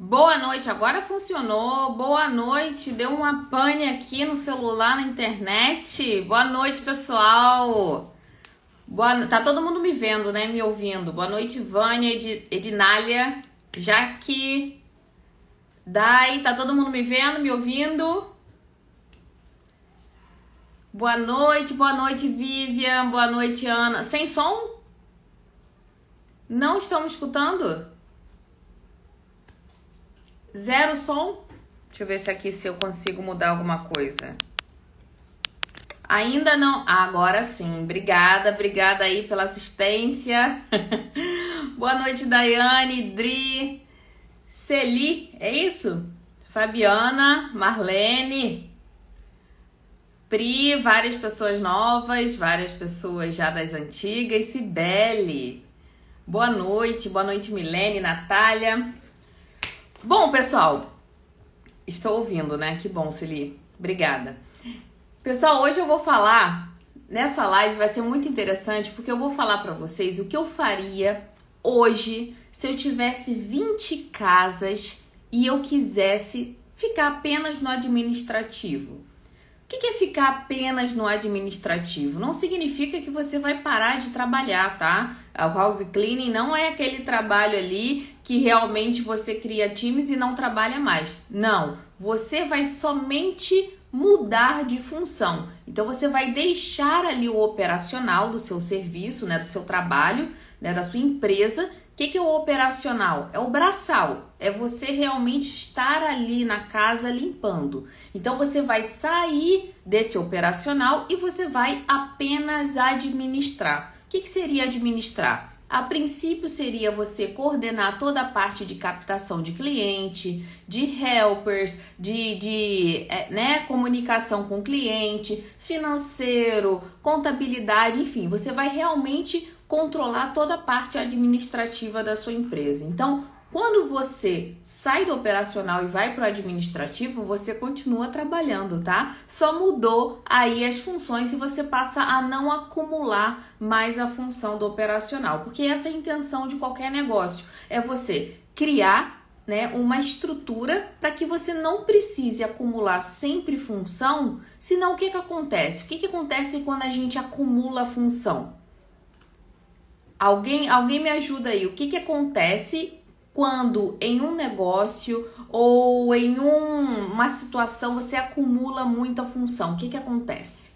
Boa noite, agora funcionou. Boa noite, deu uma pane aqui no celular, na internet. Boa noite, pessoal. Tá todo mundo me vendo, né? Me ouvindo. Boa noite, Vânia, Ednália, Jaque, Dai. Tá todo mundo me vendo, me ouvindo? Boa noite, Vivian. Boa noite, Ana. Sem som? Não estão me escutando? Zero som? Deixa eu ver se eu consigo mudar alguma coisa. Ainda não. Agora sim. Obrigada aí pela assistência. Boa noite, Daiane, Dri, Celi, é isso? Fabiana, Marlene, Pri, várias pessoas novas, várias pessoas já das antigas, Cibele. Boa noite, Milene, Natália. Bom, pessoal, estou ouvindo, né? Que bom, Celi. Obrigada. Pessoal, hoje eu vou falar, nessa live vai ser muito interessante, porque eu vou falar para vocês o que eu faria hoje se eu tivesse 20 casas e eu quisesse ficar apenas no administrativo. O que é ficar apenas no administrativo? Não significa que você vai parar de trabalhar, tá? O house cleaning não é aquele trabalho ali que realmente você cria times e não trabalha mais. Não, você vai somente mudar de função. Então você vai deixar ali o operacional do seu serviço, né, do seu trabalho, né, da sua empresa. O que é o operacional? É o braçal, é você realmente estar ali na casa limpando. Então você vai sair desse operacional e você vai apenas administrar. O que seria administrar? A princípio seria você coordenar toda a parte de captação de cliente, de helpers, comunicação com o cliente, financeiro, contabilidade, enfim, você vai realmente controlar toda a parte administrativa da sua empresa. Então, quando você sai do operacional e vai para o administrativo, você continua trabalhando, tá? Só mudou aí as funções e você passa a não acumular mais a função do operacional, porque essa é a intenção de qualquer negócio, é você criar, né, uma estrutura para que você não precise acumular sempre função, senão o que acontece? O que acontece quando a gente acumula função? Alguém me ajuda aí, o que acontece quando em um negócio ou em uma situação você acumula muita função? O que acontece?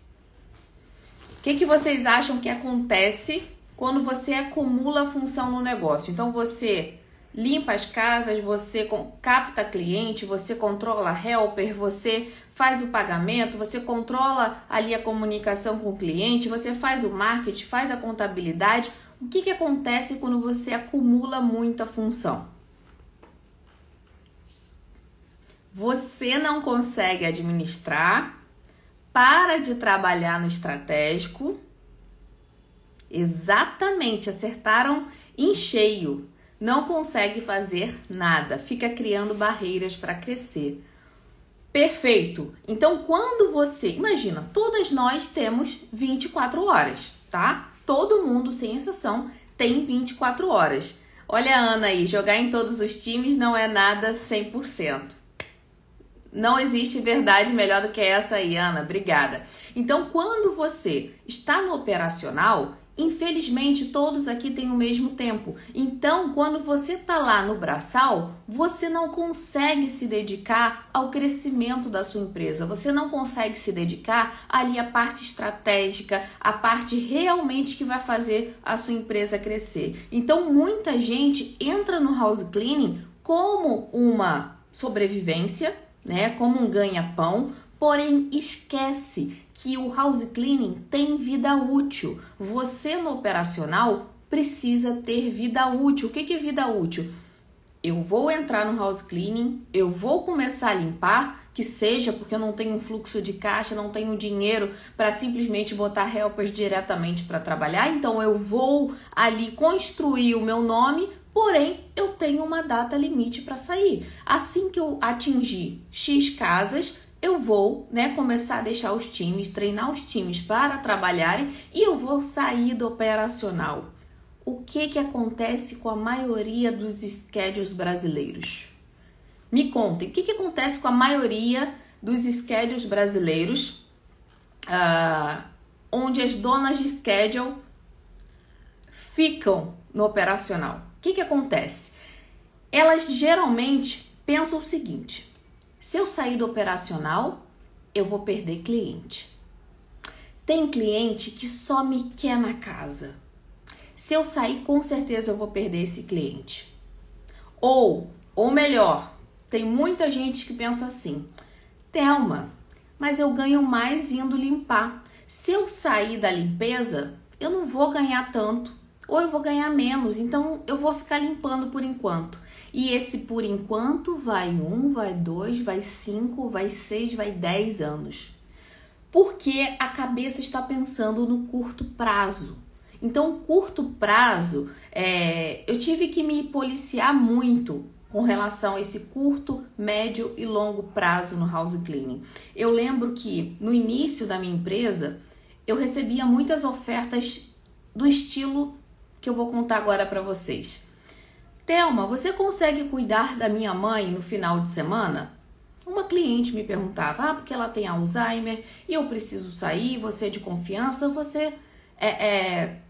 O que vocês acham que acontece quando você acumula função no negócio? Então você limpa as casas, você capta cliente, você controla helper, você faz o pagamento, você controla ali a comunicação com o cliente, você faz o marketing, faz a contabilidade. O que acontece quando você acumula muita função? Você não consegue administrar, para de trabalhar no estratégico. Exatamente, acertaram em cheio. Não consegue fazer nada, fica criando barreiras para crescer. Perfeito. Então, quando você... Imagina, todas nós temos 24 horas, tá? Todo mundo, sem exceção, tem 24 horas. Olha a Ana aí, jogar em todos os times não é nada 100%. Não existe verdade melhor do que essa aí, Ana. Obrigada. Então, quando você está no operacional, infelizmente, todos aqui têm o mesmo tempo. Então, quando você está lá no braçal, você não consegue se dedicar ao crescimento da sua empresa. Você não consegue se dedicar ali à parte estratégica, à parte realmente que vai fazer a sua empresa crescer. Então, muita gente entra no house cleaning como uma sobrevivência, né? Como um ganha-pão, porém esquece que o house cleaning tem vida útil. Você no operacional precisa ter vida útil. O que é vida útil? Eu vou entrar no house cleaning, eu vou começar a limpar, que seja porque eu não tenho um fluxo de caixa, não tenho dinheiro para simplesmente botar helpers diretamente para trabalhar, então eu vou ali construir o meu nome, porém eu tenho uma data limite para sair. Assim que eu atingir X casas, eu vou, né, começar a deixar os times, treinar os times para trabalharem e eu vou sair do operacional. O que acontece com a maioria dos schedules brasileiros? Me contem, o que acontece com a maioria dos schedules brasileiros, onde as donas de schedule ficam no operacional? O que acontece? Elas geralmente pensam o seguinte: se eu sair do operacional, eu vou perder cliente. Tem cliente que só me quer na casa. Se eu sair, com certeza eu vou perder esse cliente. Ou melhor, tem muita gente que pensa assim: Thelma, mas eu ganho mais indo limpar. Se eu sair da limpeza, eu não vou ganhar tanto, ou eu vou ganhar menos, então eu vou ficar limpando por enquanto. E esse por enquanto vai 1, vai 2, vai 5, vai 6, vai 10 anos. Porque a cabeça está pensando no curto prazo. Então, curto prazo, eu tive que me policiar muito com relação a esse curto, médio e longo prazo no house cleaning. Eu lembro que no início da minha empresa, eu recebia muitas ofertas do estilo que eu vou contar agora para vocês. Thelma, você consegue cuidar da minha mãe no final de semana? Uma cliente me perguntava, porque ela tem Alzheimer e eu preciso sair, você é de confiança, você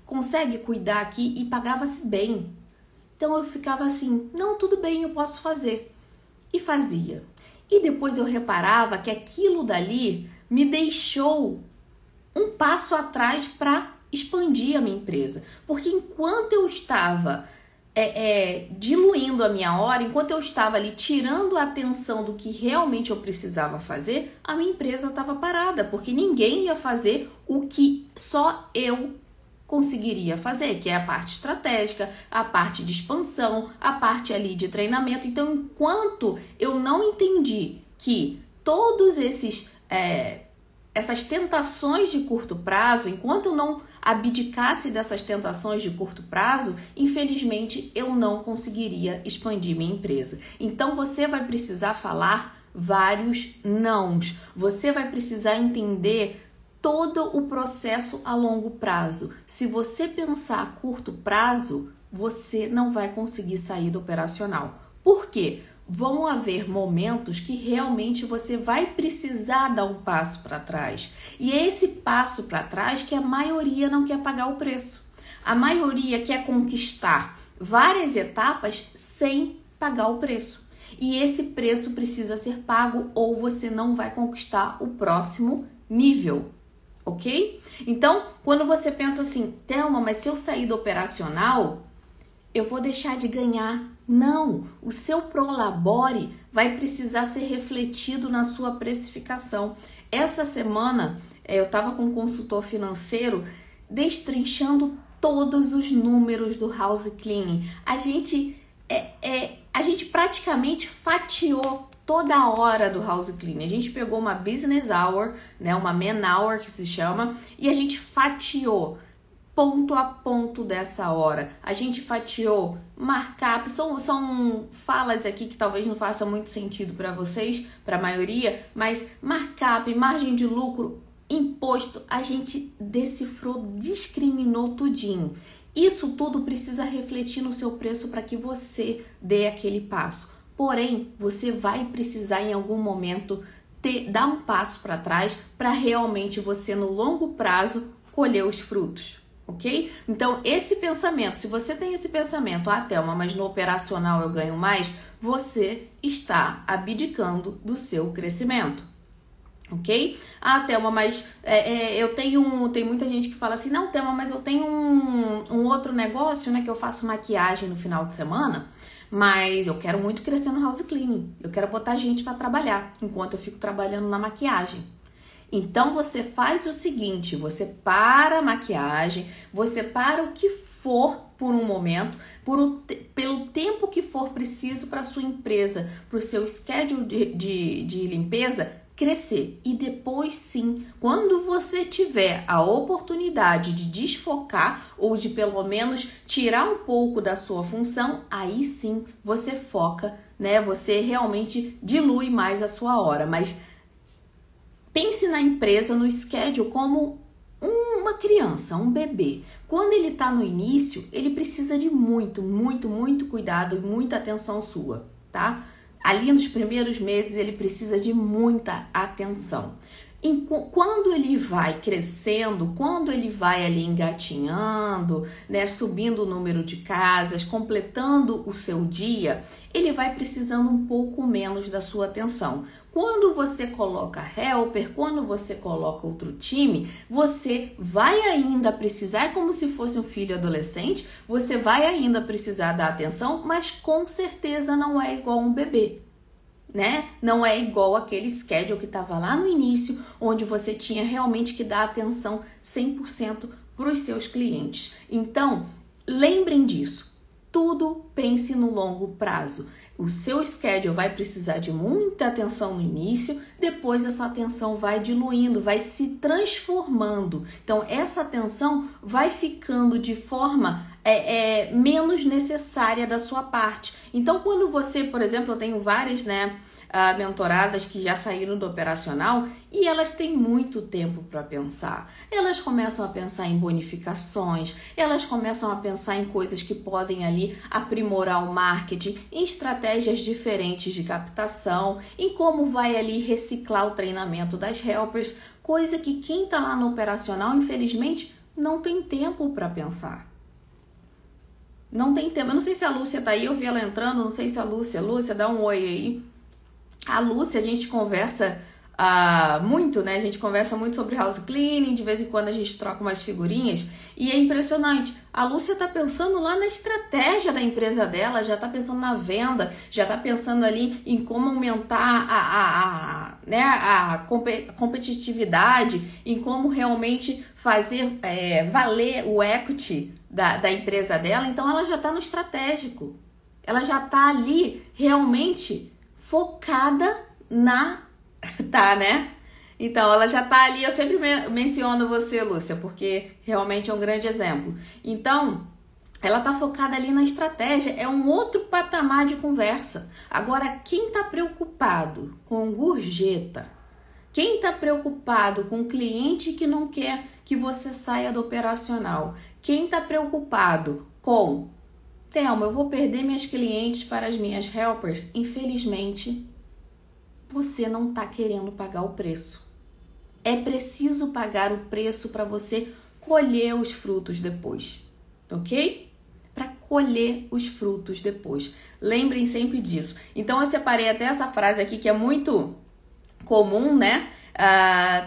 consegue cuidar aqui? E pagava-se bem. Então eu ficava assim, não, tudo bem, eu posso fazer. E fazia. E depois eu reparava que aquilo dali me deixou um passo atrás para expandir a minha empresa. Porque enquanto eu estava diluindo a minha hora, enquanto eu estava ali tirando a atenção do que realmente eu precisava fazer, a minha empresa estava parada, porque ninguém ia fazer o que só eu conseguiria fazer, que é a parte estratégica, a parte de expansão, a parte ali de treinamento. Então, enquanto eu não entendi que todos essas tentações de curto prazo, enquanto eu não abdicasse dessas tentações de curto prazo, infelizmente eu não conseguiria expandir minha empresa. Então você vai precisar falar vários nãos. Você vai precisar entender todo o processo a longo prazo. Se você pensar a curto prazo, você não vai conseguir sair do operacional. Por quê? Vão haver momentos que realmente você vai precisar dar um passo para trás. E é esse passo para trás que a maioria não quer pagar o preço. A maioria quer conquistar várias etapas sem pagar o preço. E esse preço precisa ser pago ou você não vai conquistar o próximo nível. Ok? Então, quando você pensa assim, Thelma, mas se eu sair do operacional, eu vou deixar de ganhar. Não, o seu prolabore vai precisar ser refletido na sua precificação. Essa semana, eu estava com um consultor financeiro destrinchando todos os números do house cleaning. A gente praticamente fatiou toda a hora do house cleaning. A gente pegou uma business hour, né, uma man hour que se chama, e a gente fatiou ponto a ponto dessa hora. A gente fatiou markup, são falas aqui que talvez não façam muito sentido para vocês, para a maioria, mas markup, margem de lucro, imposto, a gente decifrou, discriminou tudinho. Isso tudo precisa refletir no seu preço para que você dê aquele passo. Porém, você vai precisar em algum momento dar um passo para trás para realmente você no longo prazo colher os frutos. Ok? Então, esse pensamento, se você tem esse pensamento, Thelma, mas no operacional eu ganho mais, você está abdicando do seu crescimento. Ok? Thelma, mas tem muita gente que fala assim, não, Thelma, mas eu tenho um outro negócio, né, que eu faço maquiagem no final de semana, mas eu quero muito crescer no house cleaning, eu quero botar gente para trabalhar, enquanto eu fico trabalhando na maquiagem. Então, você faz o seguinte, você para a maquiagem, você para o que for por um momento, pelo tempo que for preciso para a sua empresa, para o seu schedule de limpeza crescer. E depois sim, quando você tiver a oportunidade de desfocar ou de pelo menos tirar um pouco da sua função, aí sim você foca, né? Você realmente dilui mais a sua hora, mas pense na empresa, no schedule, como uma criança, um bebê. Quando ele está no início, ele precisa de muito cuidado e muita atenção sua, tá? ali nos primeiros meses ele precisa de muita atenção. Quando ele vai crescendo, quando ele vai ali engatinhando, né, subindo o número de casas, completando o seu dia, ele vai precisando um pouco menos da sua atenção. Quando você coloca helper, quando você coloca outro time, você vai ainda precisar, é como se fosse um filho adolescente, você vai ainda precisar da atenção, mas com certeza não é igual um bebê. Né? Não é igual aquele schedule que estava lá no início, onde você tinha realmente que dar atenção 100% para os seus clientes. Então, lembrem disso. Tudo pense no longo prazo. O seu schedule vai precisar de muita atenção no início, depois essa atenção vai diluindo, vai se transformando. Então, essa atenção vai ficando de forma menos necessária da sua parte. Então, quando você, por exemplo, eu tenho várias, mentoradas que já saíram do operacional e elas têm muito tempo para pensar. Elas começam a pensar em bonificações, elas começam a pensar em coisas que podem ali aprimorar o marketing, em estratégias diferentes de captação, em como vai ali reciclar o treinamento das helpers, coisa que quem está lá no operacional, infelizmente, não tem tempo para pensar. Não tem tempo. Eu não sei se a Lúcia tá aí, eu vi ela entrando, não sei se a Lúcia, dá um oi aí. A Lúcia, a gente conversa muito, né? A gente conversa muito sobre house cleaning, de vez em quando a gente troca umas figurinhas e é impressionante. A Lúcia tá pensando lá na estratégia da empresa dela, já tá pensando na venda, já tá pensando ali em como aumentar a competitividade, em como realmente fazer valer o equity da empresa dela. Então ela já tá no estratégico, ela já tá ali realmente focada né? Então, ela já tá ali, eu sempre menciono você, Lúcia, porque realmente é um grande exemplo. Então, ela tá focada ali na estratégia, é um outro patamar de conversa. Agora, quem tá preocupado com gorjeta, quem tá preocupado com cliente que não quer que você saia do operacional, quem tá preocupado com, Thelma, eu vou perder minhas clientes para as minhas helpers, infelizmente, você não está querendo pagar o preço. É preciso pagar o preço para você colher os frutos depois, ok? Para colher os frutos depois. Lembrem sempre disso. Então, eu separei até essa frase aqui que é muito comum, né?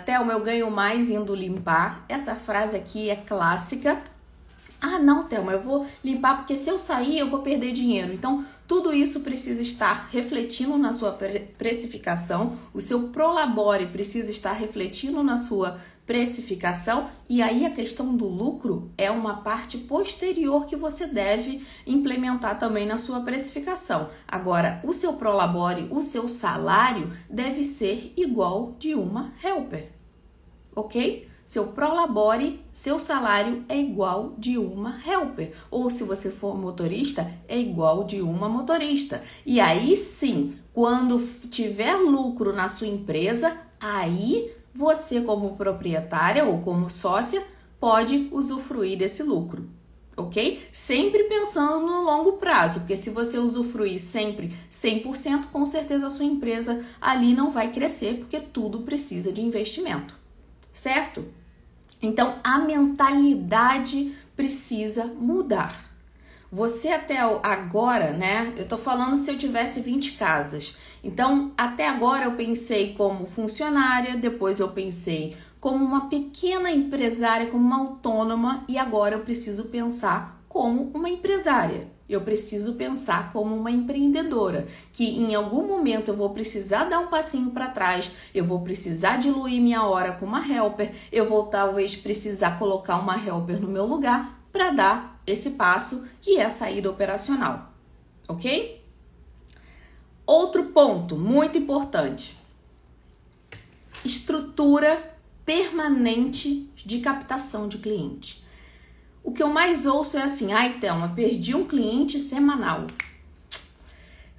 Thelma, eu ganho mais indo limpar. Essa frase aqui é clássica. Ah, não, Thelma, eu vou limpar porque se eu sair eu vou perder dinheiro. Então, tudo isso precisa estar refletindo na sua precificação, o seu prolabore precisa estar refletindo na sua precificação e aí a questão do lucro é uma parte posterior que você deve implementar também na sua precificação. Agora, o seu prolabore, o seu salário deve ser igual de uma helper, ok? Seu prolabore, seu salário é igual de uma helper. Ou se você for motorista, é igual de uma motorista. E aí sim, quando tiver lucro na sua empresa, aí você como proprietária ou como sócia pode usufruir desse lucro. Ok? Sempre pensando no longo prazo, porque se você usufruir sempre 100%, com certeza a sua empresa ali não vai crescer, porque tudo precisa de investimento. Certo? Então, a mentalidade precisa mudar. Você até agora, né? Eu tô falando se eu tivesse 20 casas. Então, até agora eu pensei como funcionária, depois eu pensei como uma pequena empresária, como uma autônoma, e agora eu preciso pensar como uma empresária. Eu preciso pensar como uma empreendedora, que em algum momento eu vou precisar dar um passinho para trás, eu vou precisar diluir minha hora com uma helper, eu vou talvez precisar colocar uma helper no meu lugar para dar esse passo que é a saída operacional, ok? Outro ponto muito importante, estrutura permanente de captação de cliente. O que eu mais ouço é assim, ai Thelma, perdi um cliente semanal.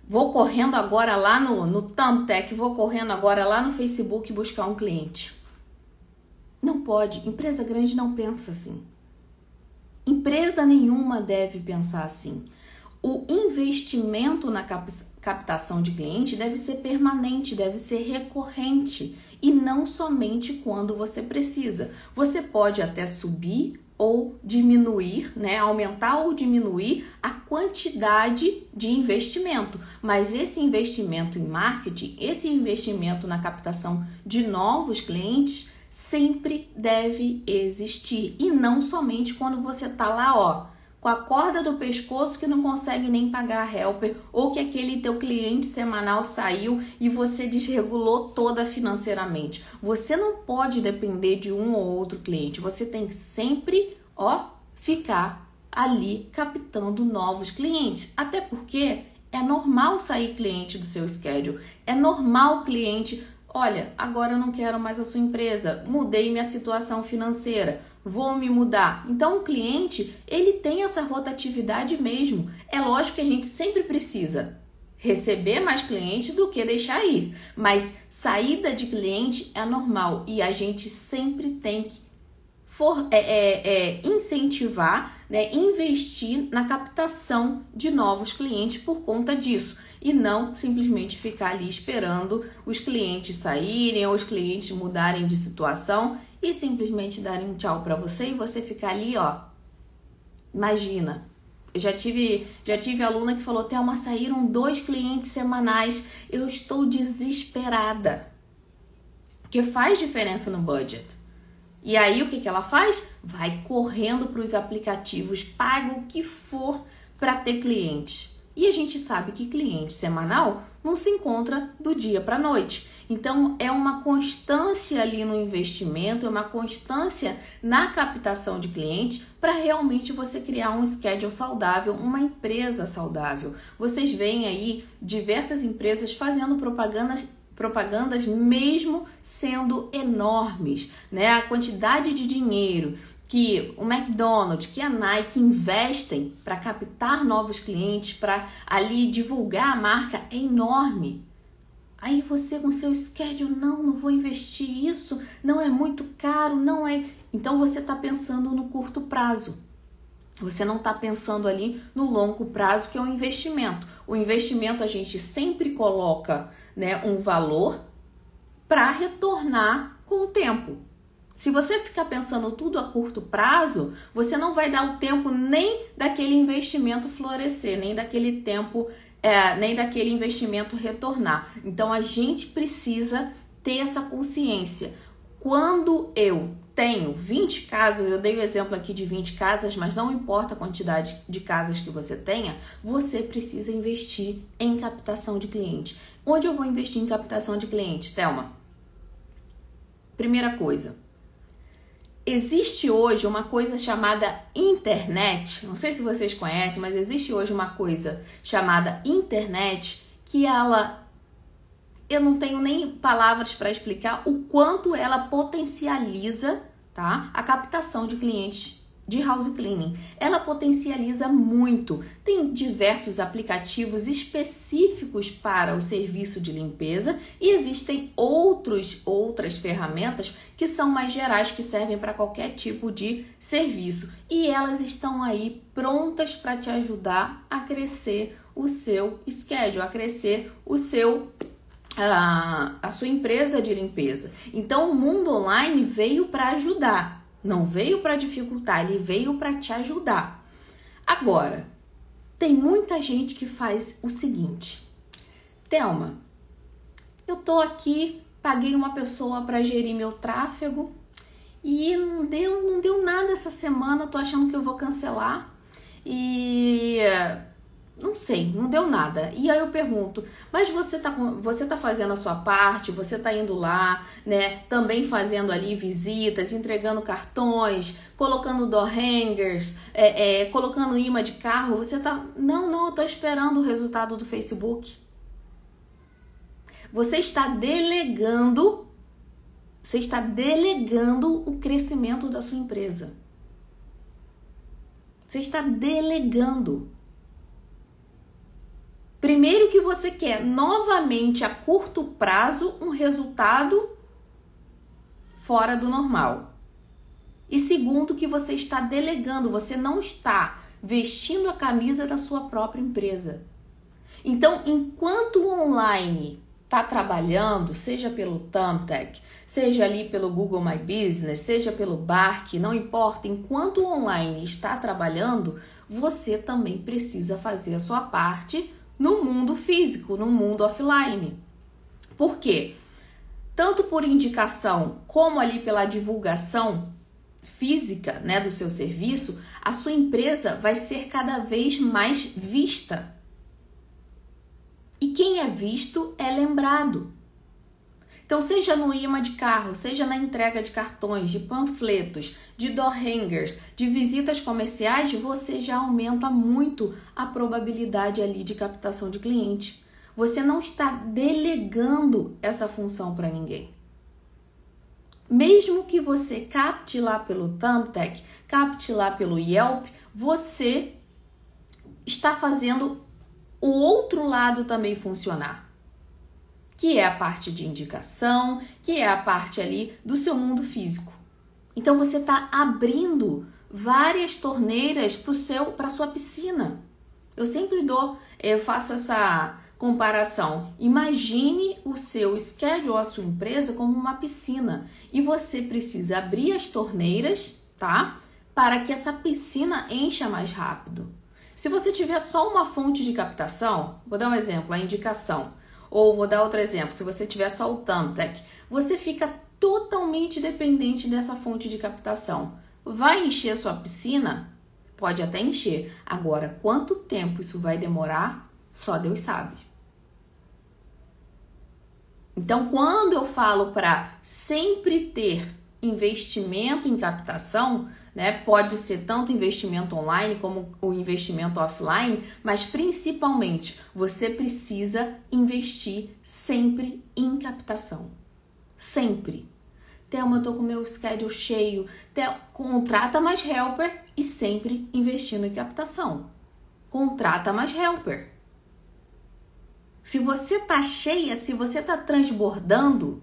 Vou correndo agora lá no Thumbtack, vou correndo agora lá no Facebook buscar um cliente. Não pode, empresa grande não pensa assim. Empresa nenhuma deve pensar assim. O investimento na captação de cliente deve ser permanente, deve ser recorrente e não somente quando você precisa. Você pode até subir ou diminuir, né, aumentar ou diminuir a quantidade de investimento, mas esse investimento em marketing, esse investimento na captação de novos clientes sempre deve existir e não somente quando você tá lá, ó, com a corda do pescoço que não consegue nem pagar a helper ou que aquele teu cliente semanal saiu e você desregulou toda financeiramente. Você não pode depender de um ou outro cliente. Você tem que sempre, ó, ficar ali captando novos clientes. Até porque é normal sair cliente do seu schedule. É normal o cliente, olha, agora eu não quero mais a sua empresa, mudei minha situação financeira, vou me mudar. Então o cliente, ele tem essa rotatividade mesmo. É lógico que a gente sempre precisa receber mais cliente do que deixar ir, mas saída de cliente é normal e a gente sempre tem que incentivar, né, investir na captação de novos clientes por conta disso e não simplesmente ficar ali esperando os clientes saírem ou os clientes mudarem de situação e simplesmente darem um tchau para você e você ficar ali, ó. Imagina, eu já tive aluna que falou, Thelma, saíram 2 clientes semanais, eu estou desesperada, porque faz diferença no budget. E aí o que ela faz? Vai correndo para os aplicativos, paga o que for para ter clientes. E a gente sabe que cliente semanal não se encontra do dia para a noite. Então é uma constância ali no investimento, é uma constância na captação de clientes para realmente você criar um schedule saudável, uma empresa saudável. Vocês veem aí diversas empresas fazendo propagandas mesmo sendo enormes, né? A quantidade de dinheiro que o McDonald's, que a Nike investem para captar novos clientes, para ali divulgar a marca é enorme. Aí você com seu schedule, não vou investir isso, não é muito caro, não é... Então você está pensando no curto prazo. Você não está pensando ali no longo prazo, que é o investimento. O investimento a gente sempre coloca, né, um valor para retornar com o tempo. Se você ficar pensando tudo a curto prazo, você não vai dar o tempo nem daquele investimento florescer, nem daquele tempo, nem daquele investimento retornar. Então a gente precisa ter essa consciência. Quando eu tenho 20 casas, eu dei o exemplo aqui de 20 casas, mas não importa a quantidade de casas que você tenha, você precisa investir em captação de cliente. Onde eu vou investir em captação de cliente, Thelma? Primeira coisa, existe hoje uma coisa chamada internet, não sei se vocês conhecem, mas existe hoje uma coisa chamada internet que eu não tenho nem palavras para explicar o quanto ela potencializa, tá, a captação de clientes de house cleaning. Ela potencializa muito. Tem diversos aplicativos específicos para o serviço de limpeza e existem outras ferramentas que são mais gerais, que servem para qualquer tipo de serviço. E elas estão aí prontas para te ajudar a crescer o seu schedule, a crescer o seu... a sua empresa de limpeza. Então o mundo online veio para ajudar, não veio para dificultar, ele veio para te ajudar. Agora, tem muita gente que faz o seguinte: Thelma, eu tô aqui, paguei uma pessoa para gerir meu tráfego e não deu nada essa semana, tô achando que eu vou cancelar e não sei, não deu nada. E aí eu pergunto, mas você tá fazendo a sua parte, você tá indo lá, né, também fazendo ali visitas, entregando cartões, colocando door hangers, colocando imã de carro, você tá... Não, eu tô esperando o resultado do Facebook. Você está delegando o crescimento da sua empresa. Você está delegando. Primeiro que você quer novamente a curto prazo um resultado fora do normal. E segundo que você está delegando, você não está vestindo a camisa da sua própria empresa. Então, enquanto o online está trabalhando, seja pelo Thumbtack, seja ali pelo Google My Business, seja pelo Bark, não importa, enquanto o online está trabalhando, você também precisa fazer a sua parte no mundo físico, no mundo offline. Por quê? Tanto por indicação como ali pela divulgação física, né, do seu serviço, a sua empresa vai ser cada vez mais vista. E quem é visto é lembrado. Então, seja no imã de carro, seja na entrega de cartões, de panfletos, de door hangers, de visitas comerciais, você já aumenta muito a probabilidade ali de captação de cliente. Você não está delegando essa função para ninguém. Mesmo que você capte lá pelo Thumbtack, capte lá pelo Yelp, você está fazendo o outro lado também funcionar, que é a parte de indicação, que é a parte ali do seu mundo físico. Então você está abrindo várias torneiras para a sua piscina. Eu faço essa comparação. Imagine o seu schedule, a sua empresa, como uma piscina. E você precisa abrir as torneiras, tá? Para que essa piscina encha mais rápido. Se você tiver só uma fonte de captação, vou dar um exemplo, a indicação. Ou vou dar outro exemplo, se você tiver só o Thumbtack, você fica totalmente dependente dessa fonte de captação. Vai encher a sua piscina? Pode até encher. Agora, quanto tempo isso vai demorar? Só Deus sabe. Então, quando eu falo para sempre ter investimento em captação, né, pode ser tanto investimento online como o investimento offline, mas principalmente você precisa investir sempre em captação. Sempre. Thelma, eu tô com o meu schedule cheio. Contrata mais helper e sempre investindo em captação. Contrata mais helper. Se você tá cheia, se você tá transbordando,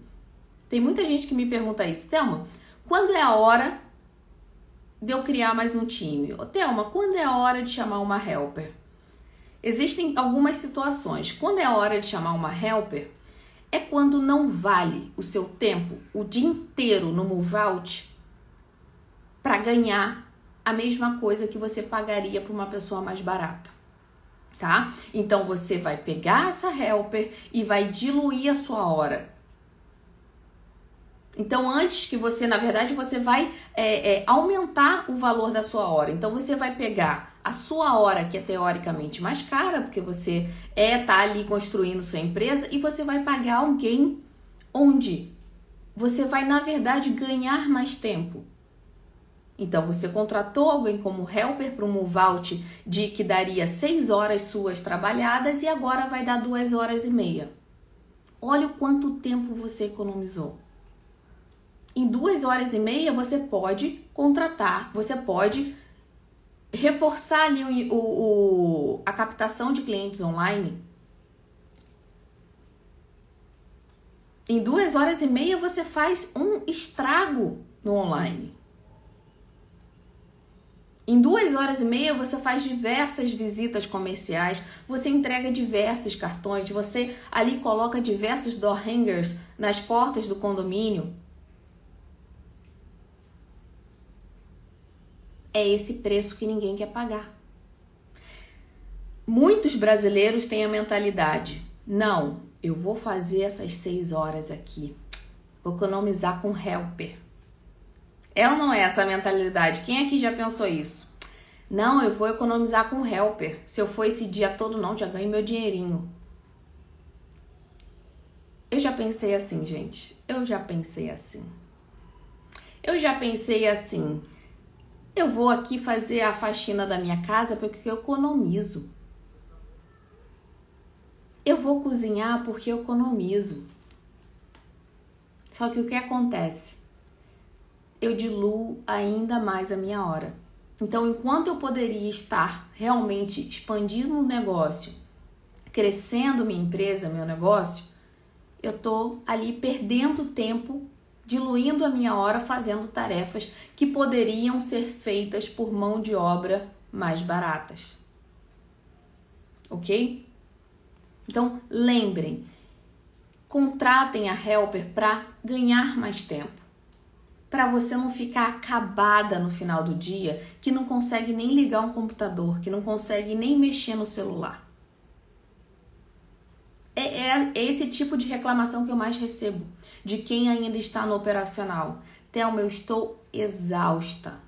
tem muita gente que me pergunta isso. Thelma, quando é a hora de eu criar mais um time? Thelma, quando é a hora de chamar uma helper? Existem algumas situações. Quando é a hora de chamar uma helper, é quando não vale o seu tempo, o dia inteiro no Move Out, para ganhar a mesma coisa que você pagaria para uma pessoa mais barata. Tá? Então você vai pegar essa helper e vai diluir a sua hora. Então antes que você, na verdade, você vai aumentar o valor da sua hora. Então você vai pegar a sua hora, que é teoricamente mais cara, porque você tá ali construindo sua empresa, e você vai pagar alguém onde você vai, na verdade, ganhar mais tempo. Então, você contratou alguém como helper para um move out que daria 6 horas suas trabalhadas e agora vai dar 2 horas e meia. Olha o quanto tempo você economizou. Em 2 horas e meia, você pode contratar, você pode reforçar ali a captação de clientes online. Em 2 horas e meia, você faz um estrago no online. Em 2 horas e meia, você faz diversas visitas comerciais, você entrega diversos cartões, você ali coloca diversos door hangers nas portas do condomínio. É esse preço que ninguém quer pagar. Muitos brasileiros têm a mentalidade: não, eu vou fazer essas 6 horas aqui, vou economizar com helper. É ou não é essa a mentalidade? Quem aqui já pensou isso? Não, eu vou economizar com helper. Se eu for esse dia todo, não, já ganho meu dinheirinho. Eu já pensei assim, gente. Eu já pensei assim. Eu vou aqui fazer a faxina da minha casa porque eu economizo. Eu vou cozinhar porque eu economizo. Só que o que acontece? Eu diluo ainda mais a minha hora. Então, enquanto eu poderia estar realmente expandindo o negócio, crescendo minha empresa, meu negócio, eu tô ali perdendo tempo, diluindo a minha hora, fazendo tarefas que poderiam ser feitas por mão de obra mais baratas. Ok? Então, lembrem, contratem a Helper para ganhar mais tempo. Para você não ficar acabada no final do dia, que não consegue nem ligar um computador, que não consegue nem mexer no celular. É esse tipo de reclamação que eu mais recebo, de quem ainda está no operacional. Thelma, eu estou exausta,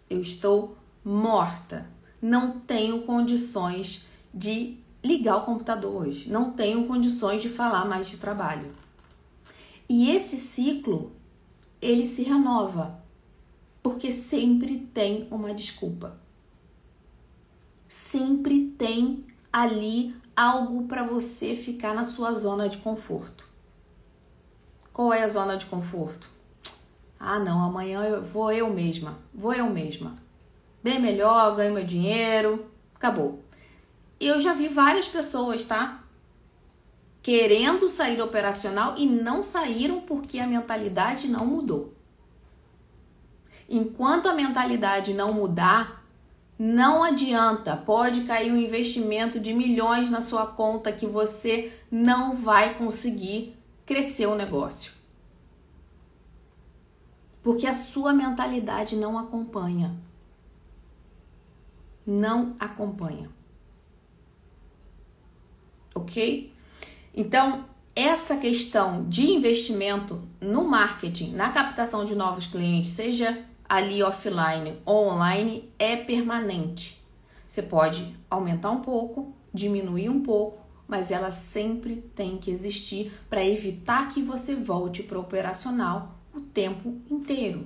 eu estou morta, não tenho condições de ligar o computador hoje, não tenho condições de falar mais de trabalho. E esse ciclo, ele se renova, porque sempre tem uma desculpa. Sempre tem ali algo para você ficar na sua zona de conforto. Qual é a zona de conforto? Ah, não, amanhã vou eu mesma. Bem melhor, ganho meu dinheiro, acabou. Eu já vi várias pessoas, tá? Querendo sair do operacional e não saíram porque a mentalidade não mudou. Enquanto a mentalidade não mudar, não adianta, pode cair um investimento de milhões na sua conta que você não vai conseguir crescer o negócio. Porque a sua mentalidade não acompanha. Não acompanha. Ok? Então, essa questão de investimento no marketing, na captação de novos clientes, seja ali offline ou online, é permanente. Você pode aumentar um pouco, diminuir um pouco, mas ela sempre tem que existir para evitar que você volte para o operacional o tempo inteiro.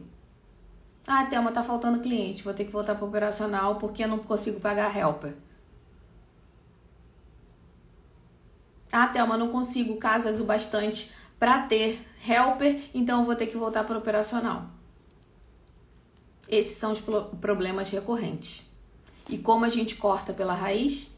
Ah, Thelma, tá faltando cliente, vou ter que voltar para o operacional porque eu não consigo pagar helper. Ah, Thelma, não consigo casas o bastante para ter helper, então eu vou ter que voltar para o operacional. Esses são os problemas recorrentes. E como a gente corta pela raiz?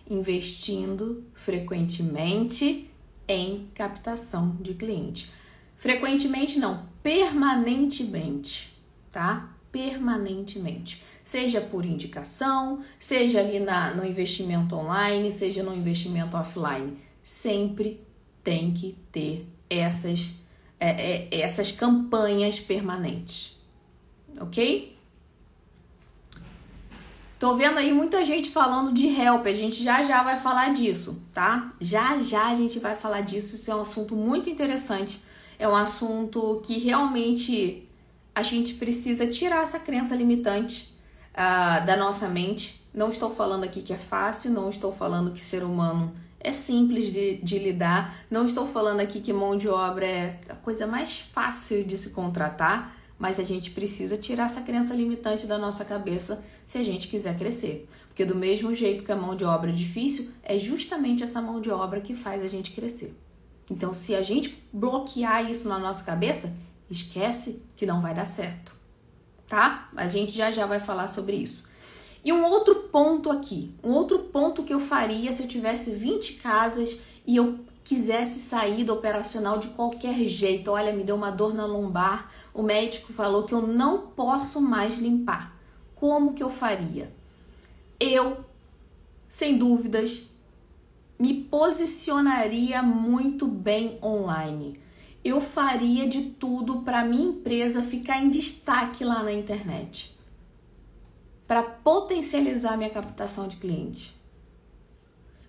Investindo frequentemente em captação de cliente. Frequentemente não, permanentemente, tá? Permanentemente. Seja por indicação, seja ali no investimento online, seja no investimento offline. Sempre tem que ter essas campanhas permanentes. Ok? Tô vendo aí muita gente falando de help, a gente já vai falar disso, tá? Já a gente vai falar disso, isso é um assunto muito interessante, é um assunto que realmente a gente precisa tirar essa crença limitante da nossa mente. Não estou falando aqui que é fácil, não estou falando que ser humano é simples de lidar, não estou falando aqui que mão de obra é a coisa mais fácil de se contratar, mas a gente precisa tirar essa crença limitante da nossa cabeça se a gente quiser crescer. Porque do mesmo jeito que a mão de obra é difícil, é justamente essa mão de obra que faz a gente crescer. Então, se a gente bloquear isso na nossa cabeça, esquece que não vai dar certo, tá? A gente já vai falar sobre isso. E um outro ponto aqui, um outro ponto que eu faria se eu tivesse 20 casas e eu quisesse sair do operacional de qualquer jeito. Olha, me deu uma dor na lombar, o médico falou que eu não posso mais limpar. Como que eu faria? Eu, sem dúvidas, me posicionaria muito bem online. Eu faria de tudo para minha empresa ficar em destaque lá na internet, para potencializar minha captação de cliente.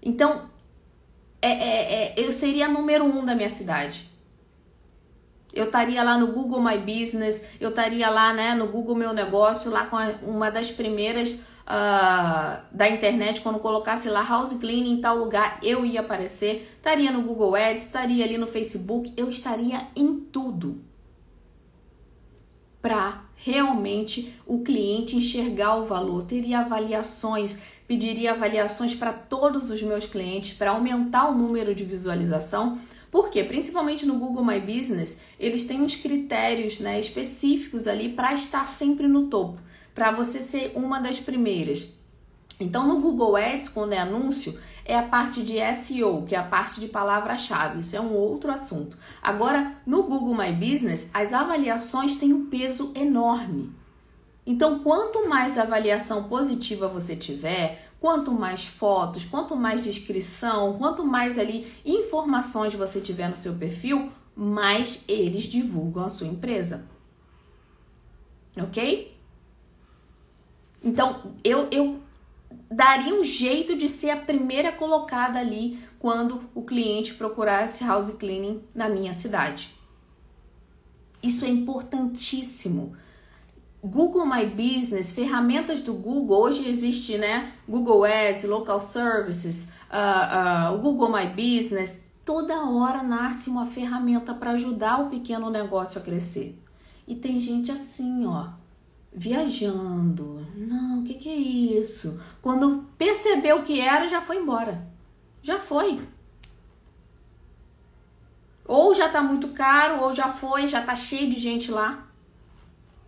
Então, eu seria a número 1 da minha cidade. Eu estaria lá no Google My Business, eu estaria lá, né, no Google Meu Negócio, lá com uma das primeiras da internet. Quando colocasse lá house cleaning em tal lugar, eu ia aparecer. Estaria no Google Ads, estaria ali no Facebook, eu estaria em tudo. Para realmente o cliente enxergar o valor, teria avaliações, pediria avaliações para todos os meus clientes para aumentar o número de visualização. Porque, principalmente no Google My Business, eles têm uns critérios, né, específicos ali para estar sempre no topo, para você ser uma das primeiras. Então, no Google Ads, quando é anúncio, é a parte de SEO, que é a parte de palavra-chave. Isso é um outro assunto. Agora, no Google My Business, as avaliações têm um peso enorme. Então, quanto mais avaliação positiva você tiver, quanto mais fotos, quanto mais descrição, quanto mais ali informações você tiver no seu perfil, mais eles divulgam a sua empresa. Ok? Então, eu daria um jeito de ser a primeira colocada ali quando o cliente procurasse house cleaning na minha cidade. Isso é importantíssimo. Google My Business, ferramentas do Google, hoje existe, né? Google Ads, Local Services, o Google My Business, toda hora nasce uma ferramenta para ajudar o pequeno negócio a crescer. E tem gente assim, ó, viajando. Não, o que é isso? Quando percebeu o que era, já foi embora. Já foi. Ou já tá muito caro, ou já foi, já tá cheio de gente lá.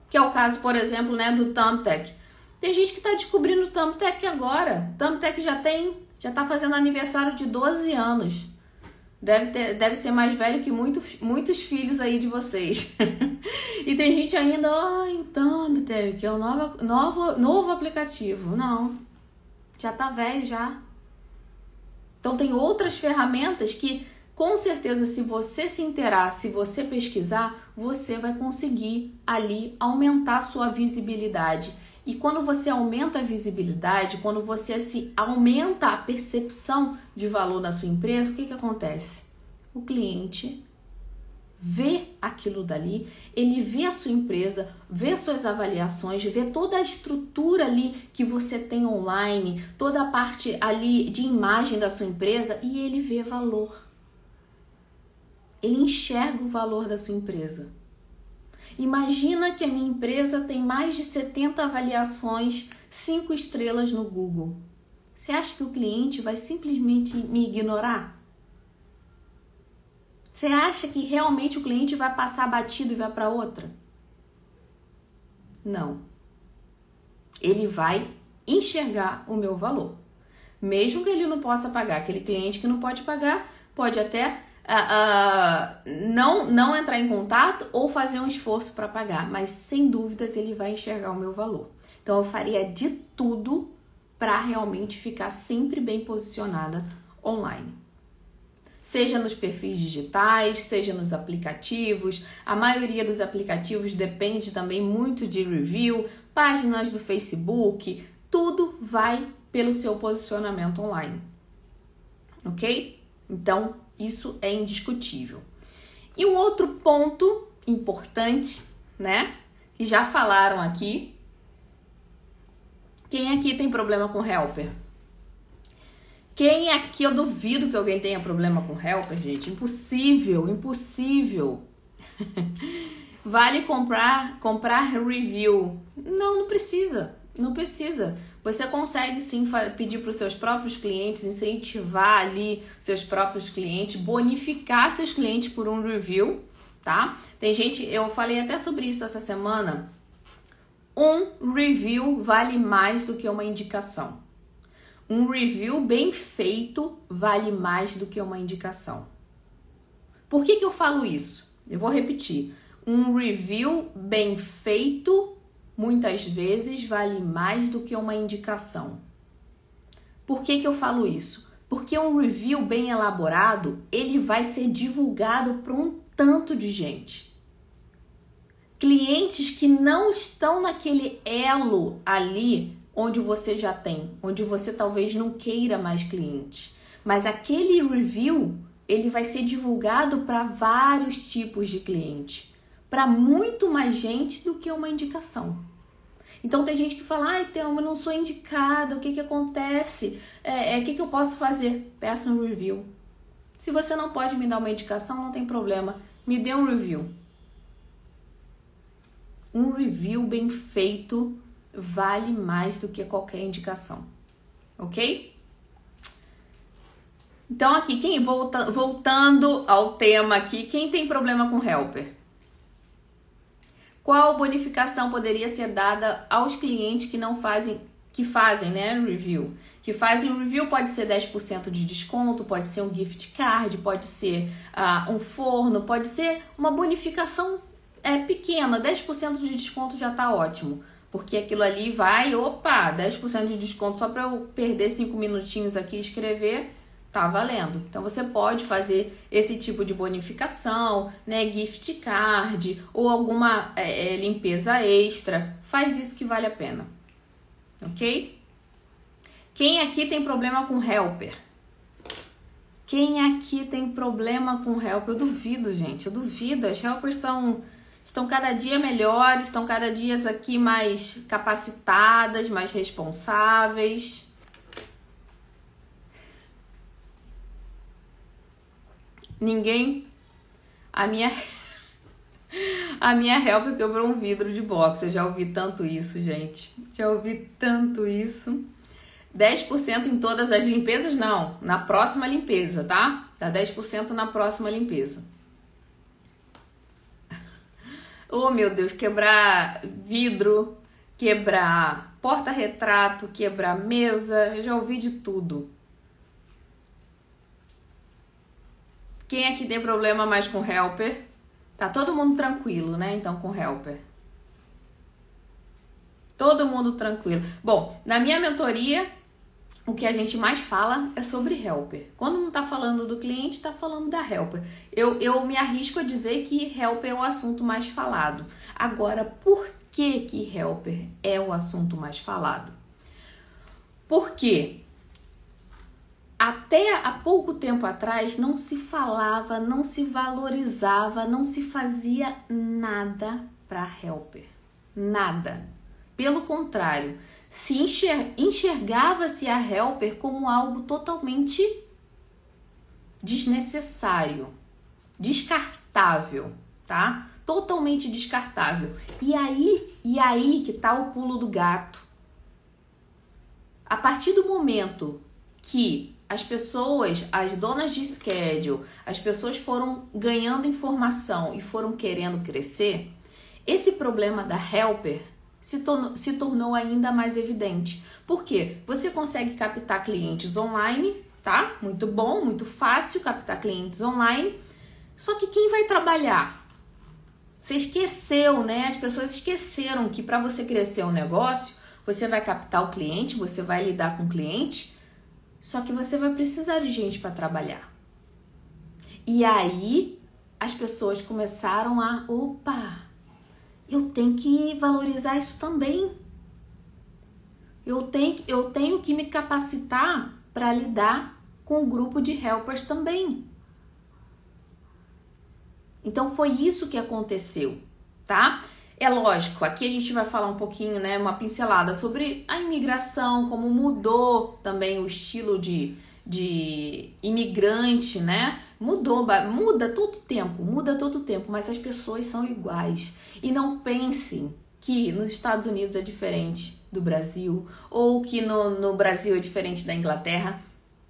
Que é o caso, por exemplo, né, do Thumbtack. Tem gente que tá descobrindo o Thumbtack agora. Thumbtack já tá fazendo aniversário de 12 anos. Deve ser mais velho que muitos filhos aí de vocês. E tem gente ainda, o Thumbtack é o novo aplicativo. Não, já tá velho já. Então tem outras ferramentas que, com certeza, se você se inteirar, se você pesquisar, você vai conseguir ali aumentar a sua visibilidade. E quando você aumenta a visibilidade, quando você aumenta a percepção de valor da sua empresa, o que acontece? O cliente vê aquilo dali, ele vê a sua empresa, vê as suas avaliações, vê toda a estrutura ali que você tem online, toda a parte ali de imagem da sua empresa e ele vê valor. Ele enxerga o valor da sua empresa. Imagina que a minha empresa tem mais de 70 avaliações 5 estrelas no Google. Você acha que o cliente vai simplesmente me ignorar? Você acha que realmente o cliente vai passar batido e vai para outra? Não. Ele vai enxergar o meu valor. Mesmo que ele não possa pagar, aquele cliente que não pode pagar, pode até não entrar em contato ou fazer um esforço para pagar, mas sem dúvidas ele vai enxergar o meu valor. Então eu faria de tudo para realmente ficar sempre bem posicionada online. Seja nos perfis digitais, seja nos aplicativos. A maioria dos aplicativos depende também muito de review, páginas do Facebook, tudo vai pelo seu posicionamento online. Ok? Então, isso é indiscutível. E um outro ponto importante, né? Que já falaram aqui. Quem aqui tem problema com helper? Quem aqui, eu duvido que alguém tenha problema com helper, gente. Impossível, impossível. Vale comprar review? Não precisa. Não precisa. Você consegue sim pedir para os seus próprios clientes, incentivar ali seus próprios clientes, bonificar seus clientes por um review, tá? Tem gente, eu falei até sobre isso essa semana. Um review vale mais do que uma indicação. Um review bem feito vale mais do que uma indicação. Por que eu falo isso? Eu vou repetir. Um review bem feito muitas vezes vale mais do que uma indicação. Por que eu falo isso? Porque um review bem elaborado, ele vai ser divulgado para um tanto de gente. Clientes que não estão naquele elo ali onde você já tem, onde você talvez não queira mais clientes. Mas aquele review, ele vai ser divulgado para vários tipos de cliente, para muito mais gente do que uma indicação. Então tem gente que fala, ai, Thelma, eu não sou indicada, o que acontece? O que eu posso fazer? Peça um review. Se você não pode me dar uma indicação, não tem problema, me dê um review. Um review bem feito vale mais do que qualquer indicação, ok? Então aqui, voltando ao tema aqui, quem tem problema com helper? Qual bonificação poderia ser dada aos clientes que fazem, né, review? Que fazem review, pode ser 10% de desconto, pode ser um gift card, pode ser um forno, pode ser uma bonificação pequena, 10% de desconto já está ótimo. Porque aquilo ali vai, opa, 10% de desconto só para eu perder 5 minutinhos aqui e escrever, tá valendo. Então você pode fazer esse tipo de bonificação, né, gift card ou alguma limpeza extra. Faz isso que vale a pena, ok? Quem aqui tem problema com helper? Quem aqui tem problema com helper? Eu duvido, gente, eu duvido. As helpers estão cada dia melhores, estão cada dia aqui mais capacitadas, mais responsáveis. Ninguém... A minha helper quebrou um vidro de boxe. Eu já ouvi tanto isso, gente. Já ouvi tanto isso. 10% em todas as limpezas? Não. Na próxima limpeza, tá? Dá 10% na próxima limpeza. Oh, meu Deus. Quebrar vidro, quebrar porta-retrato, quebrar mesa. Eu já ouvi de tudo. Quem aqui tem problema mais com helper? Tá todo mundo tranquilo, né? Então, com helper. Todo mundo tranquilo. Bom, na minha mentoria, o que a gente mais fala é sobre helper. Quando não tá falando do cliente, tá falando da helper. Eu me arrisco a dizer que helper é o assunto mais falado. Agora, por que helper é o assunto mais falado? Porque até há pouco tempo atrás não se falava, não se valorizava, não se fazia nada para helper. Nada. Pelo contrário, se enxergava-se a helper como algo totalmente desnecessário, descartável, tá? Totalmente descartável. E aí que tá o pulo do gato. A partir do momento que as pessoas, as donas de schedule, as pessoas foram ganhando informação e foram querendo crescer, esse problema da helper se tornou ainda mais evidente. Por quê? Você consegue captar clientes online, tá? Muito bom, muito fácil captar clientes online. Só que quem vai trabalhar? Você esqueceu, né? As pessoas esqueceram que para você crescer um negócio, você vai captar o cliente, você vai lidar com o cliente, só que você vai precisar de gente para trabalhar. E aí as pessoas começaram a, opa, eu tenho que valorizar isso também. Eu tenho que me capacitar para lidar com o grupo de helpers também. Então foi isso que aconteceu, tá? É lógico, aqui a gente vai falar um pouquinho, né, uma pincelada sobre a imigração, como mudou também o estilo de imigrante, né? Muda todo tempo, mas as pessoas são iguais. E não pensem que nos Estados Unidos é diferente do Brasil, ou que no Brasil é diferente da Inglaterra.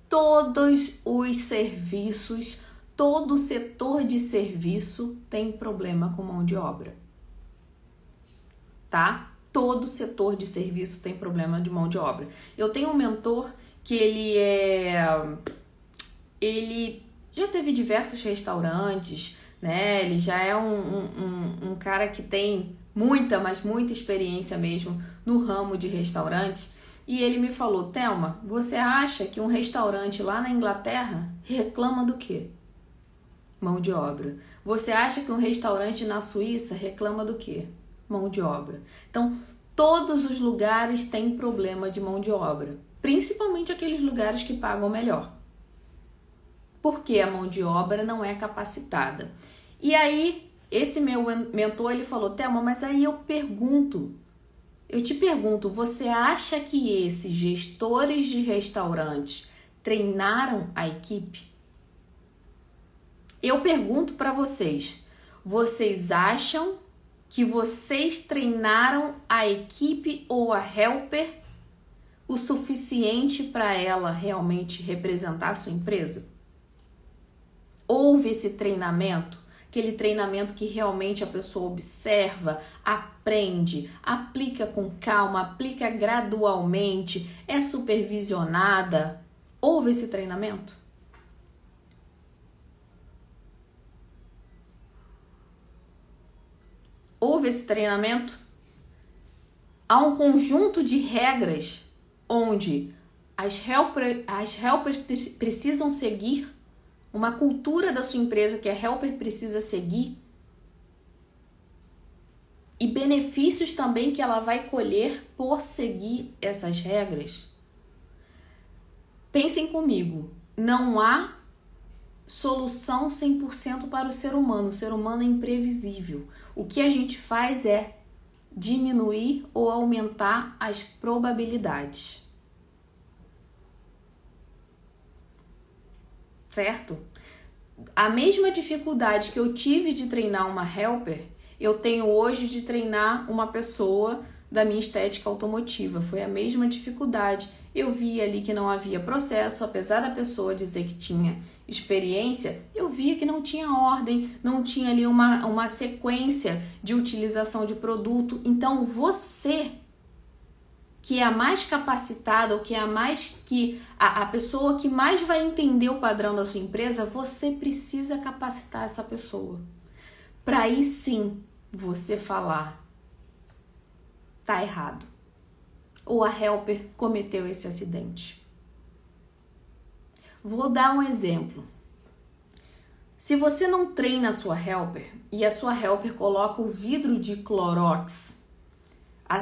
Todos os serviços, todo o setor de serviço tem problema com mão de obra. Tá? Todo setor de serviço tem problema de mão de obra. Eu tenho um mentor que ele já teve diversos restaurantes, né? Ele já é um cara que tem muita, mas muita experiência mesmo no ramo de restaurante. E ele me falou, Thelma, você acha que um restaurante lá na Inglaterra reclama do quê? Mão de obra. Você acha que um restaurante na Suíça reclama do quê? Mão de obra. Então, todos os lugares têm problema de mão de obra, principalmente aqueles lugares que pagam melhor, porque a mão de obra não é capacitada. E aí, esse meu mentor, ele falou, Thelma, mas aí eu te pergunto, você acha que esses gestores de restaurantes treinaram a equipe? Eu pergunto para vocês, vocês acham que vocês treinaram a equipe ou a helper o suficiente para ela realmente representar a sua empresa? Houve esse treinamento? Aquele treinamento que realmente a pessoa observa, aprende, aplica com calma, aplica gradualmente, é supervisionada? Houve esse treinamento? Houve esse treinamento? Há um conjunto de regras onde as helpers precisam seguir, uma cultura da sua empresa que a helper precisa seguir, e benefícios também que ela vai colher por seguir essas regras. Pensem comigo, não há solução 100% para o ser humano. O ser humano é imprevisível. O que a gente faz é diminuir ou aumentar as probabilidades. Certo? A mesma dificuldade que eu tive de treinar uma helper, eu tenho hoje de treinar uma pessoa da minha estética automotiva. Foi a mesma dificuldade. Eu vi ali que não havia processo, apesar da pessoa dizer que tinha experiência, eu via que não tinha ordem, não tinha ali uma sequência de utilização de produto. Então, você, que é a mais capacitada, ou que é a pessoa que mais vai entender o padrão da sua empresa, você precisa capacitar essa pessoa. Para aí sim você falar, tá errado, ou a helper cometeu esse acidente. Vou dar um exemplo. Se você não treina a sua helper e a sua helper coloca o vidro de Clorox,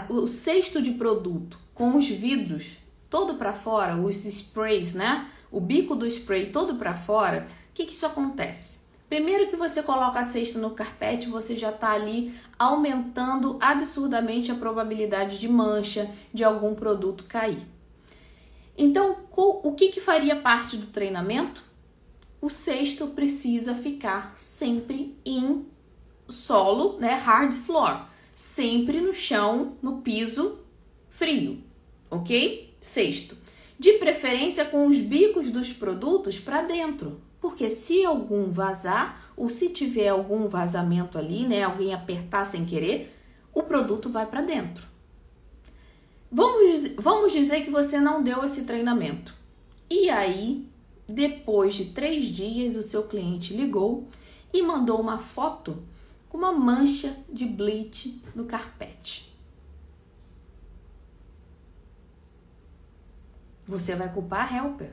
o cesto de produto com os vidros todo para fora, os sprays, né? O bico do spray todo para fora, o que isso acontece? Primeiro que você coloca a cesta no carpete, você já está ali aumentando absurdamente a probabilidade de mancha, de algum produto cair. Então, o que faria parte do treinamento? O cesto precisa ficar sempre em solo, né, hard floor, sempre no chão, no piso frio, ok? Cesto. De preferência com os bicos dos produtos para dentro, porque se algum vazar, ou se tiver algum vazamento ali, né, alguém apertar sem querer, o produto vai para dentro. Vamos dizer que você não deu esse treinamento. E aí, depois de 3 dias, o seu cliente ligou e mandou uma foto com uma mancha de bleach no carpete. Você vai culpar a helper.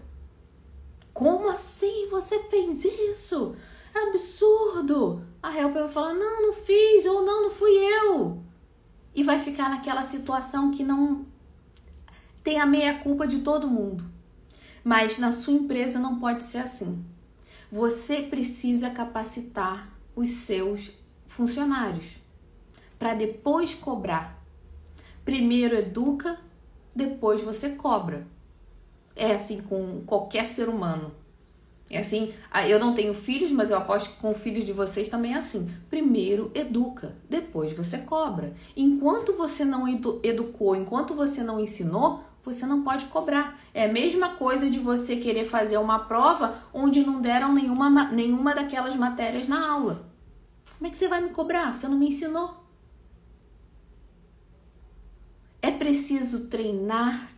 Como assim você fez isso? Absurdo! A helper vai falar, não fiz, ou não fui eu. E vai ficar naquela situação que não tem a meia-culpa de todo mundo. Mas na sua empresa não pode ser assim. Você precisa capacitar os seus funcionários para depois cobrar. Primeiro educa, depois você cobra. É assim com qualquer ser humano. É assim, eu não tenho filhos, mas eu aposto que com filhos de vocês também é assim. Primeiro educa, depois você cobra. Enquanto você não educou, enquanto você não ensinou, você não pode cobrar. É a mesma coisa de você querer fazer uma prova onde não deram nenhuma daquelas matérias na aula. Como é que você vai me cobrar? Você não me ensinou. É preciso treinar,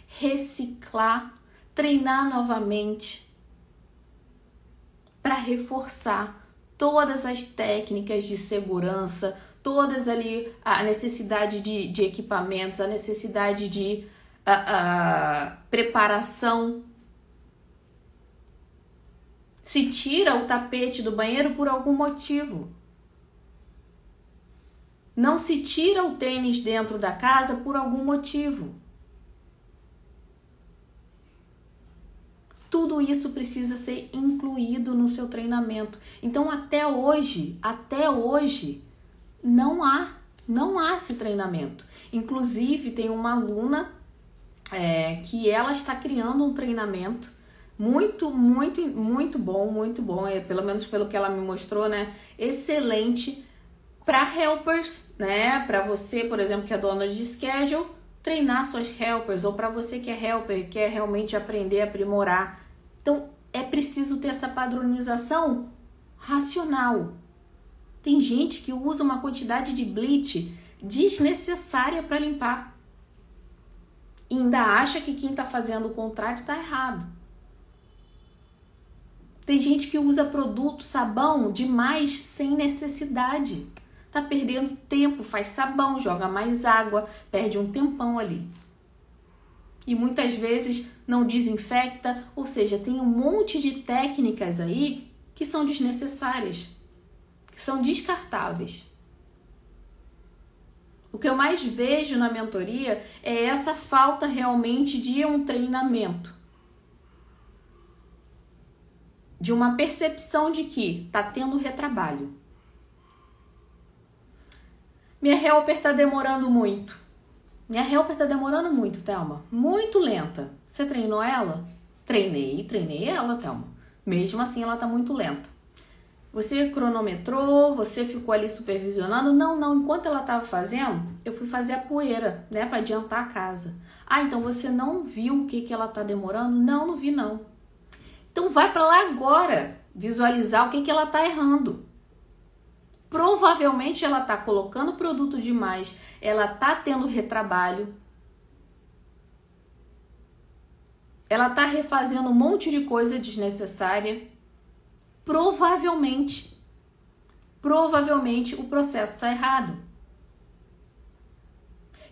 reciclar, treinar novamente para reforçar todas as técnicas de segurança, todas ali a necessidade de equipamentos, a necessidade de preparação. Se tira o tapete do banheiro por algum motivo. Não se tira o tênis dentro da casa por algum motivo. Tudo isso precisa ser incluído no seu treinamento. Então, até hoje, não há esse treinamento. Inclusive, tem uma aluna que ela está criando um treinamento muito bom, pelo menos pelo que ela me mostrou, né? Excelente para helpers, né? Para você, por exemplo, que é dona de schedule, treinar suas helpers, ou para você que é helper e quer realmente aprender a aprimorar. Então, é preciso ter essa padronização racional. Tem gente que usa uma quantidade de bleach desnecessária para limpar. E ainda acha que quem está fazendo o contrário está errado. Tem gente que usa produto, sabão demais sem necessidade. Tá perdendo tempo, faz sabão, joga mais água, perde um tempão ali. E muitas vezes não desinfecta, ou seja, tem um monte de técnicas aí que são desnecessárias, que são descartáveis. O que eu mais vejo na mentoria é essa falta realmente de um treinamento. De uma percepção de que tá tendo retrabalho. Minha helper tá demorando muito. Minha helper tá demorando muito, Thelma. Muito lenta. Você treinou ela? Treinei ela, Thelma. Mesmo assim, ela tá muito lenta. Você cronometrou, você ficou ali supervisionando? Não. Enquanto ela tava fazendo, eu fui fazer a poeira, né? Pra adiantar a casa. Ah, então você não viu o que ela tá demorando? Não vi, não. Então vai pra lá agora visualizar o que ela tá errando. Provavelmente ela tá colocando produto demais, ela tá tendo retrabalho, ela tá refazendo um monte de coisa desnecessária. Provavelmente o processo tá errado.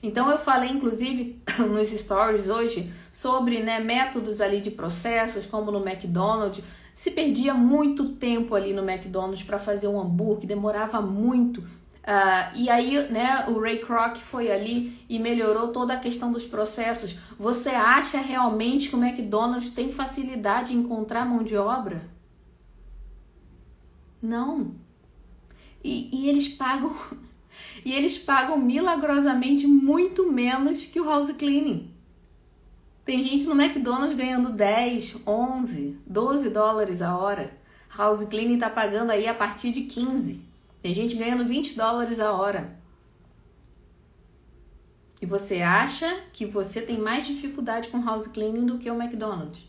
Então eu falei inclusive nos stories hoje sobre, né, métodos ali de processos, como no McDonald's. Se perdia muito tempo ali no McDonald's para fazer um hambúrguer, demorava muito. E aí, né, o Ray Kroc foi ali e melhorou toda a questão dos processos. Você acha realmente que o McDonald's tem facilidade em encontrar mão de obra? Não. E eles pagam milagrosamente muito menos que o house cleaning. Tem gente no McDonald's ganhando 10, 11, 12 dólares a hora. House cleaning tá pagando aí a partir de 15. Tem gente ganhando 20 dólares a hora. E você acha que você tem mais dificuldade com house cleaning do que o McDonald's?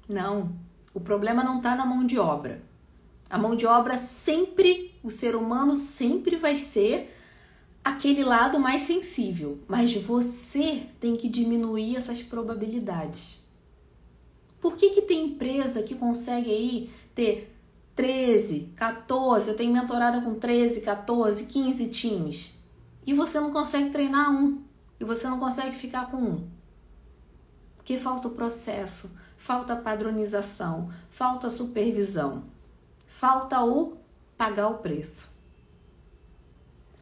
Não. O problema não tá na mão de obra. A mão de obra sempre, o ser humano sempre vai ser aquele lado mais sensível, mas você tem que diminuir essas probabilidades. Por que tem empresa que consegue aí ter 13, 14, eu tenho mentorada com 13, 14, 15 times, e você não consegue treinar um, e você não consegue ficar com um? Porque falta o processo, falta padronização, falta supervisão, falta o pagar o preço.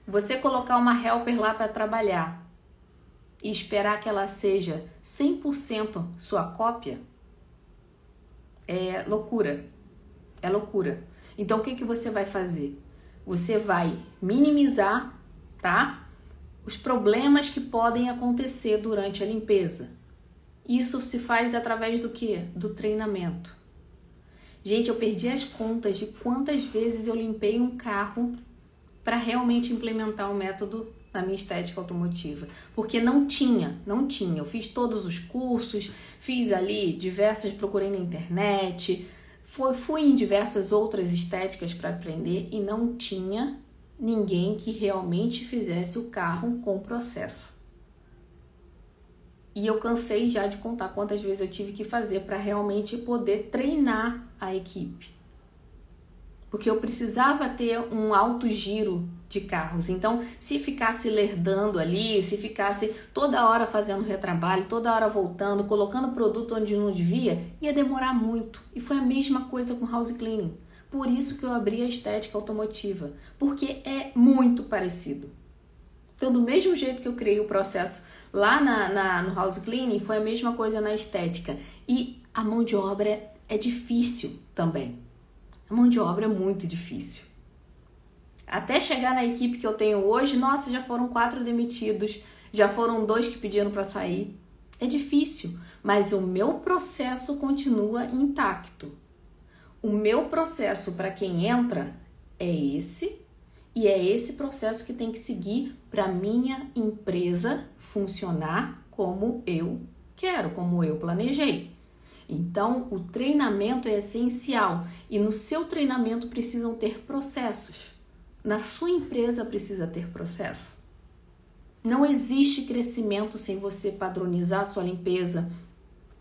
Você colocar uma helper lá para trabalhar e esperar que ela seja 100% sua cópia é loucura. É loucura. Então o que você vai fazer? Você vai minimizar, tá? Os problemas que podem acontecer durante a limpeza. Isso se faz através do quê? Do treinamento. Gente, eu perdi as contas de quantas vezes eu limpei um carro para realmente implementar o método na minha estética automotiva. Porque não tinha. Eu fiz todos os cursos, fiz ali procurei na internet, fui em diversas outras estéticas para aprender e não tinha ninguém que realmente fizesse o carro com processo. E eu cansei já de contar quantas vezes eu tive que fazer para realmente poder treinar a equipe. Porque eu precisava ter um alto giro de carros. Então, se ficasse lerdando ali, se ficasse toda hora fazendo retrabalho, toda hora voltando, colocando produto onde não devia, ia demorar muito. E foi a mesma coisa com house cleaning. Por isso que eu abri a estética automotiva. Porque é muito parecido. Então, do mesmo jeito que eu criei o processo lá no house cleaning, foi a mesma coisa na estética. E a mão de obra é difícil também. A mão de obra é muito difícil. Até chegar na equipe que eu tenho hoje, nossa, já foram 4 demitidos, já foram 2 que pediram para sair. É difícil, mas o meu processo continua intacto. O meu processo para quem entra é esse, e é esse processo que tem que seguir para minha empresa funcionar como eu quero, como eu planejei. Então, o treinamento é essencial e no seu treinamento precisam ter processos. Na sua empresa precisa ter processo. Não existe crescimento sem você padronizar a sua limpeza,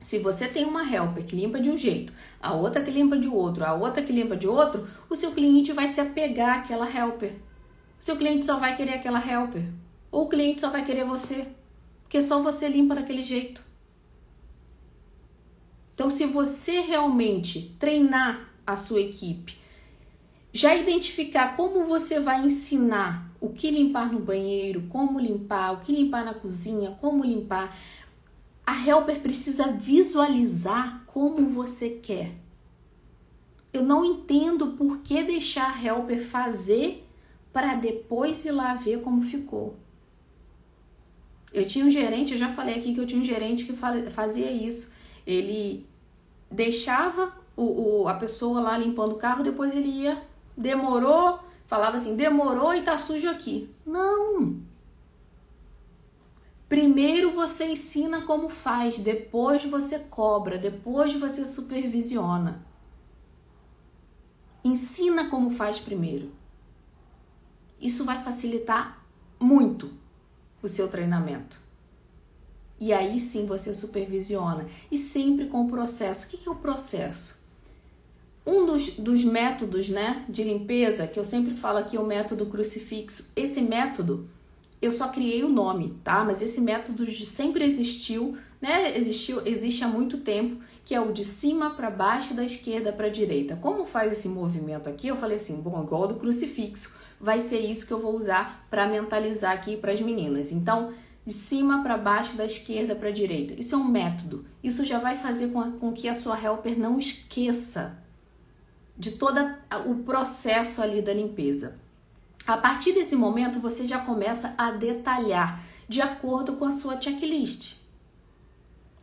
Se você tem uma helper que limpa de um jeito, a outra que limpa de outro, a outra que limpa de outro, o seu cliente vai se apegar àquela helper. O seu cliente só vai querer aquela helper. Ou o cliente só vai querer você. Porque só você limpa daquele jeito. Então, se você realmente treinar a sua equipe, já identificar como você vai ensinar o que limpar no banheiro, como limpar, o que limpar na cozinha, como limpar, a helper precisa visualizar como você quer. Eu não entendo por que deixar a helper fazer para depois ir lá ver como ficou. Eu tinha um gerente, eu já falei aqui que eu tinha um gerente que fazia isso. Ele deixava a pessoa lá limpando o carro, depois ele ia, demorou, falava assim, demorou e tá sujo aqui. Não! Primeiro você ensina como faz, depois você cobra, depois você supervisiona. Ensina como faz primeiro. Isso vai facilitar muito o seu treinamento. E aí sim você supervisiona. E sempre com o processo. O que é o processo? Um dos métodos, né, de limpeza, que eu sempre falo aqui, é o método crucifixo. Esse método, eu só criei o nome, tá? Mas esse método sempre existiu, né? Existe há muito tempo, que é o de cima para baixo, da esquerda para a direita. Como faz esse movimento aqui? Eu falei assim, bom, igual do crucifixo, vai ser isso que eu vou usar para mentalizar aqui para as meninas. Então, de cima para baixo, da esquerda para a direita. Isso é um método. Isso já vai fazer com que a sua helper não esqueça de todo o processo ali da limpeza. A partir desse momento, você já começa a detalhar de acordo com a sua checklist.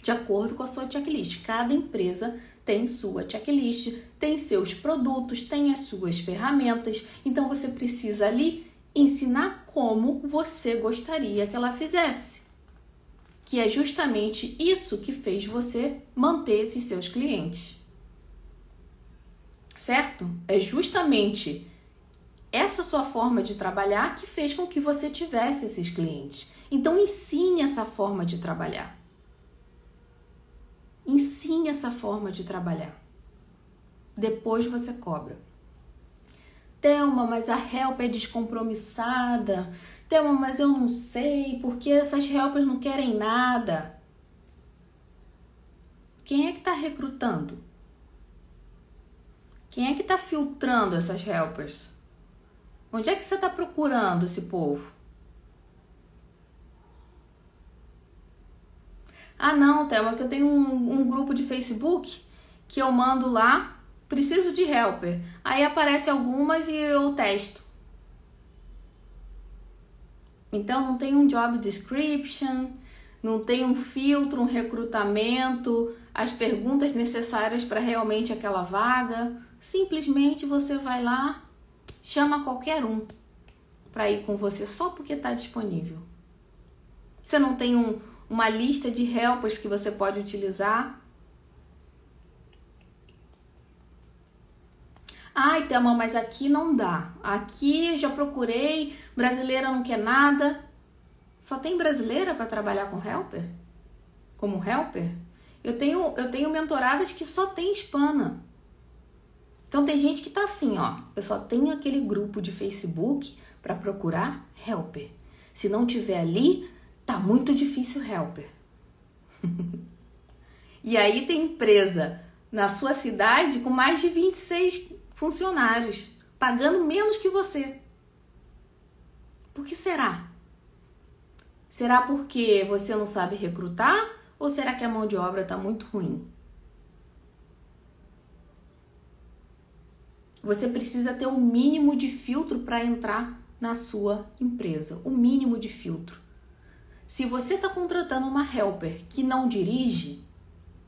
De acordo com a sua checklist. Cada empresa tem sua checklist, tem seus produtos, tem as suas ferramentas. Então, você precisa ali ensinar como você gostaria que ela fizesse. Que é justamente isso que fez você manter esses seus clientes. Certo? É justamente essa sua forma de trabalhar que fez com que você tivesse esses clientes. Então, ensine essa forma de trabalhar. Ensine essa forma de trabalhar. Depois você cobra. Thelma, mas a helper é descompromissada. Thelma, mas eu não sei, porque essas helpers não querem nada. Quem é que está recrutando? Quem é que está filtrando essas helpers? Onde é que você está procurando esse povo? Ah, não, Thelma, que eu tenho um grupo de Facebook que eu mando lá, preciso de helper. Aí aparece algumas e eu testo. Então, não tem um job description, não tem um filtro, um recrutamento, as perguntas necessárias para realmente aquela vaga. Simplesmente você vai lá, chama qualquer um para ir com você só porque está disponível. Você não tem uma lista de helpers que você pode utilizar. Ai, Thelma, mas aqui não dá. Aqui já procurei, brasileira não quer nada. Só tem brasileira para trabalhar com helper? Como helper? Eu tenho mentoradas que só tem hispana. Então tem gente que tá assim, ó, eu só tenho aquele grupo de Facebook para procurar helper. Se não tiver ali, tá muito difícil helper. E aí tem empresa na sua cidade com mais de 26 funcionários, pagando menos que você. Por que será? Será porque você não sabe recrutar ou será que a mão de obra tá muito ruim? Você precisa ter o mínimo de filtro para entrar na sua empresa. O mínimo de filtro. Se você está contratando uma helper que não dirige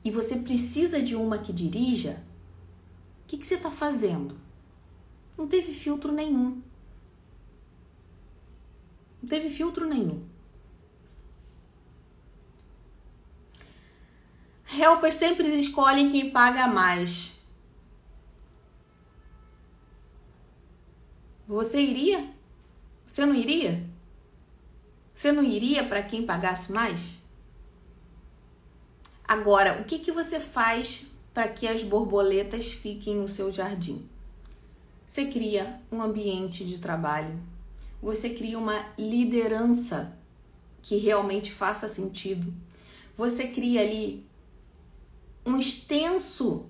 e você precisa de uma que dirija, o que você está fazendo? Não teve filtro nenhum. Não teve filtro nenhum. Helpers sempre escolhem quem paga mais. Você iria? Você não iria? Você não iria para quem pagasse mais? Agora, o que você faz para que as borboletas fiquem no seu jardim? Você cria um ambiente de trabalho, você cria uma liderança que realmente faça sentido, você cria ali um extenso,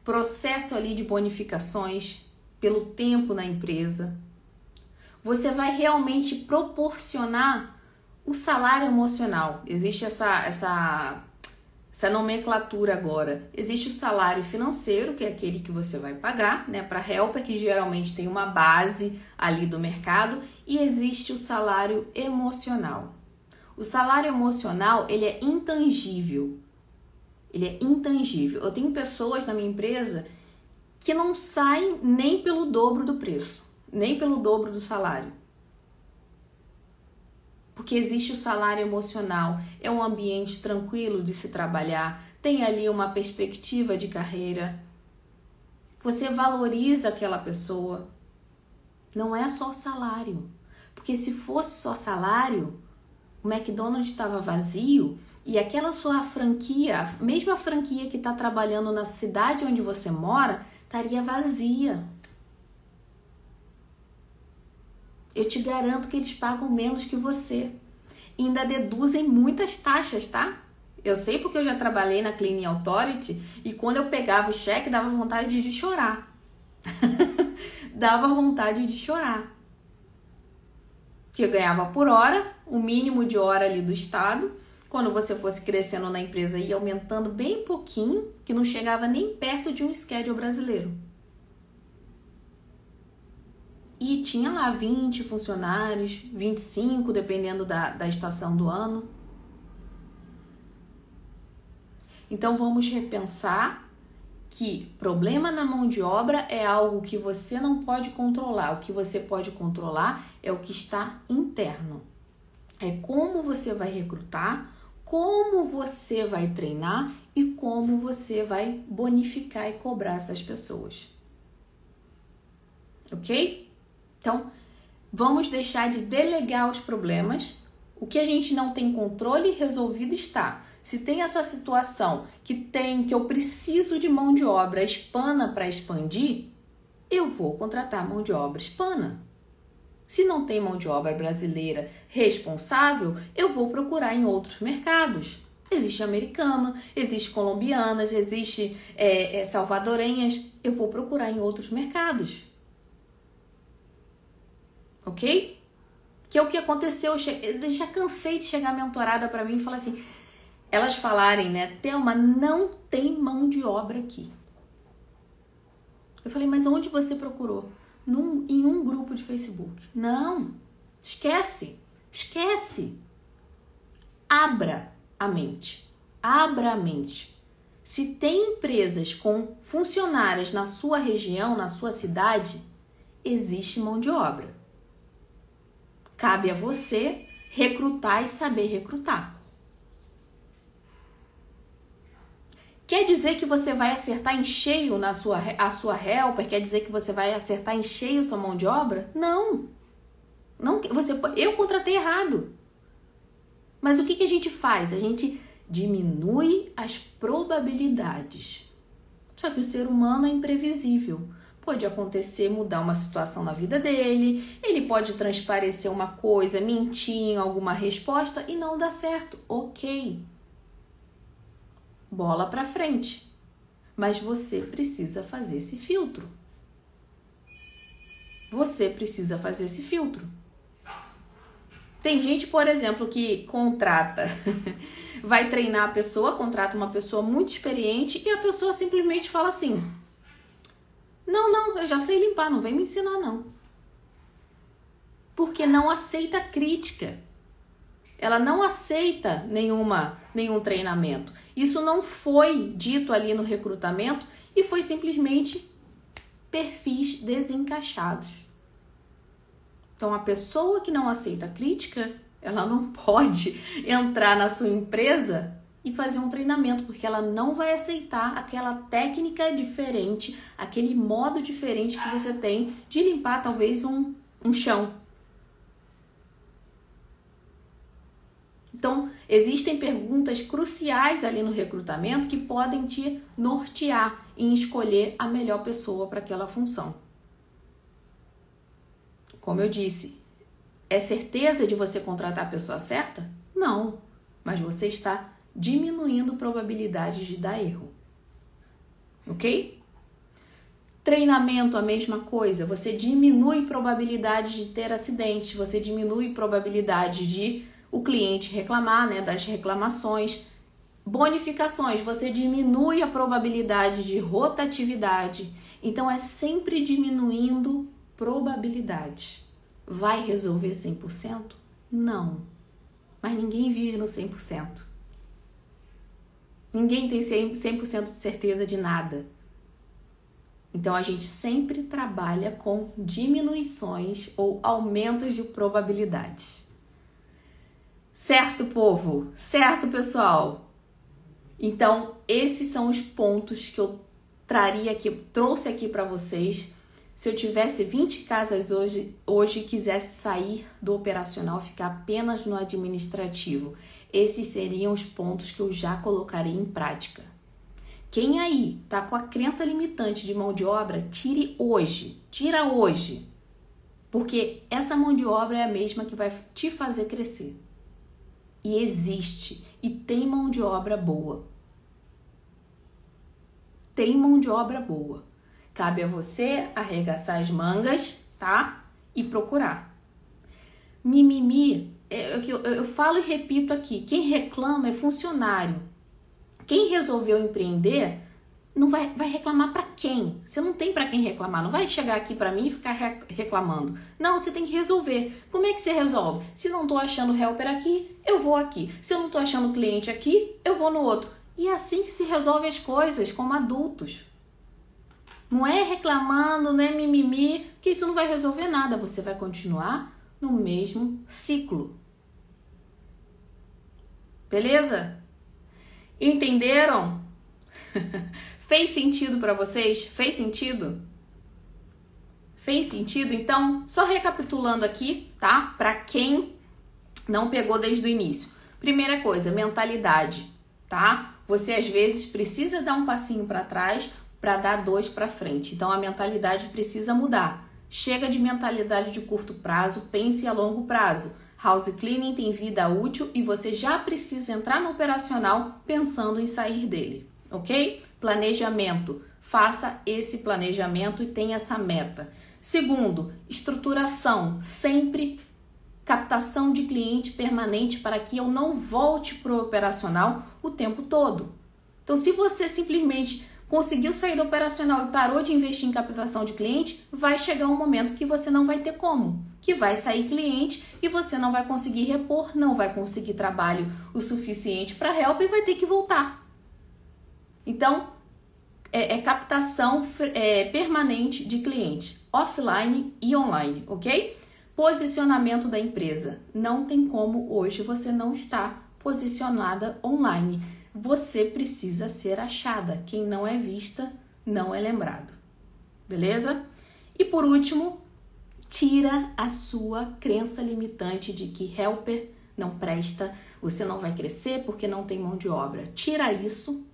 processo ali de bonificações pelo tempo na empresa. Você vai realmente proporcionar o salário emocional. Existe essa nomenclatura agora. Existe o salário financeiro, que é aquele que você vai pagar, para helper, que geralmente tem uma base ali do mercado, e existe o salário emocional. O salário emocional, ele é intangível. Ele é intangível. Eu tenho pessoas na minha empresa que não saem nem pelo dobro do preço, nem pelo dobro do salário. Porque existe o salário emocional, é um ambiente tranquilo de se trabalhar, tem ali uma perspectiva de carreira. Você valoriza aquela pessoa. Não é só salário. Porque se fosse só salário, o McDonald's estava vazio e aquela sua franquia, a mesma franquia que está trabalhando na cidade onde você mora, estaria vazia. Eu te garanto que eles pagam menos que você. E ainda deduzem muitas taxas, tá? Eu sei porque eu já trabalhei na Cleaning Authority e quando eu pegava o cheque dava vontade de chorar. Dava vontade de chorar. Porque eu ganhava por hora, o mínimo de hora ali do estado. Quando você fosse crescendo na empresa ia aumentando bem pouquinho, que não chegava nem perto de um schedule brasileiro. E tinha lá 20 funcionários, 25, dependendo da estação do ano. Então vamos repensar que problema na mão de obra é algo que você não pode controlar. O que você pode controlar é o que está interno. É como você vai recrutar, como você vai treinar e como você vai bonificar e cobrar essas pessoas. Ok? Então, vamos deixar de delegar os problemas. O que a gente não tem controle resolvido está. Se tem essa situação que eu preciso de mão de obra hispana para expandir, eu vou contratar mão de obra hispana. Se não tem mão de obra brasileira responsável, eu vou procurar em outros mercados. Existe americano, existe colombianas, existe salvadorenhas. Eu vou procurar em outros mercados. Ok? Que é o que aconteceu. Eu já cansei de chegar mentorada para mim e falar assim, elas falarem, Thelma, não tem mão de obra aqui. Eu falei, mas onde você procurou? Em um grupo de Facebook. Não, esquece. Abra a mente. Se tem empresas com funcionárias na sua região, na sua cidade, existe mão de obra. Cabe a você recrutar e saber recrutar. Quer dizer que você vai acertar em cheio a sua helper? Quer dizer que você vai acertar em cheio a sua mão de obra? Não. Eu contratei errado. Mas o que a gente faz? A gente diminui as probabilidades. Só que o ser humano é imprevisível. Pode acontecer, mudar uma situação na vida dele, ele pode transparecer uma coisa, mentir em alguma resposta e não dar certo. Ok. Bola pra frente. Mas você precisa fazer esse filtro. Tem gente, por exemplo, que contrata, vai treinar a pessoa, contrata uma pessoa muito experiente e a pessoa simplesmente fala assim, não, eu já sei limpar, não vem me ensinar não. Porque não aceita crítica. Ela não aceita nenhum treinamento. Isso não foi dito ali no recrutamento e foi simplesmente perfis desencaixados. Então, a pessoa que não aceita crítica, ela não pode entrar na sua empresa e fazer um treinamento, porque ela não vai aceitar aquela técnica diferente, aquele modo diferente que você tem de limpar talvez um chão. Então, existem perguntas cruciais ali no recrutamento que podem te nortear em escolher a melhor pessoa para aquela função. Como eu disse, é certeza de você contratar a pessoa certa? Não, mas você está diminuindo probabilidades de dar erro. Ok? Treinamento, a mesma coisa. Você diminui probabilidade de ter acidentes, você diminui probabilidade de o cliente reclamar, né, das reclamações. Bonificações, você diminui a probabilidade de rotatividade. Então, é sempre diminuindo probabilidade. Vai resolver 100%? Não. Mas ninguém vive no 100%. Ninguém tem 100% de certeza de nada. Então, a gente sempre trabalha com diminuições ou aumentos de probabilidades. Certo, povo? Certo, pessoal? Então, esses são os pontos que eu trouxe aqui para vocês. Se eu tivesse 20 casas hoje e quisesse sair do operacional, ficar apenas no administrativo, esses seriam os pontos que eu já colocarei em prática. Quem aí tá com a crença limitante de mão de obra, tira hoje, porque essa mão de obra é a mesma que vai te fazer crescer. E existe, e tem mão de obra boa. Tem mão de obra boa. Cabe a você arregaçar as mangas, tá? E procurar. Mimimi, eu falo e repito aqui, quem reclama é funcionário. Quem resolveu empreender não vai reclamar para quem? Você não tem para quem reclamar, não vai chegar aqui para mim e ficar reclamando. Não, você tem que resolver. Como é que você resolve? Se não tô achando helper aqui, eu vou aqui. Se eu não tô achando cliente aqui, eu vou no outro. E é assim que se resolve as coisas, como adultos. Não é reclamando, não é mimimi, que isso não vai resolver nada. Você vai continuar no mesmo ciclo. Beleza? Entenderam? Fez sentido para vocês? Fez sentido? Fez sentido? Então, só recapitulando aqui, tá? Para quem não pegou desde o início. Primeira coisa, mentalidade, tá? Você às vezes precisa dar um passinho para trás para dar 2 para frente. Então, a mentalidade precisa mudar. Chega de mentalidade de curto prazo, pense a longo prazo. House cleaning tem vida útil e você já precisa entrar no operacional pensando em sair dele, ok? Planejamento. Faça esse planejamento e tenha essa meta. Segundo, estruturação. Sempre captação de cliente permanente para que eu não volte para o operacional o tempo todo. Então, se você simplesmente conseguiu sair do operacional e parou de investir em captação de cliente, vai chegar um momento que você não vai ter como. Que vai sair cliente e você não vai conseguir repor, não vai conseguir trabalho o suficiente para help e vai ter que voltar. Então, captação permanente de clientes, offline e online, ok? Posicionamento da empresa. Não tem como hoje você não estar posicionada online. Você precisa ser achada. Quem não é vista, não é lembrado. Beleza? E por último, tira a sua crença limitante de que helper não presta, você não vai crescer porque não tem mão de obra. Tira isso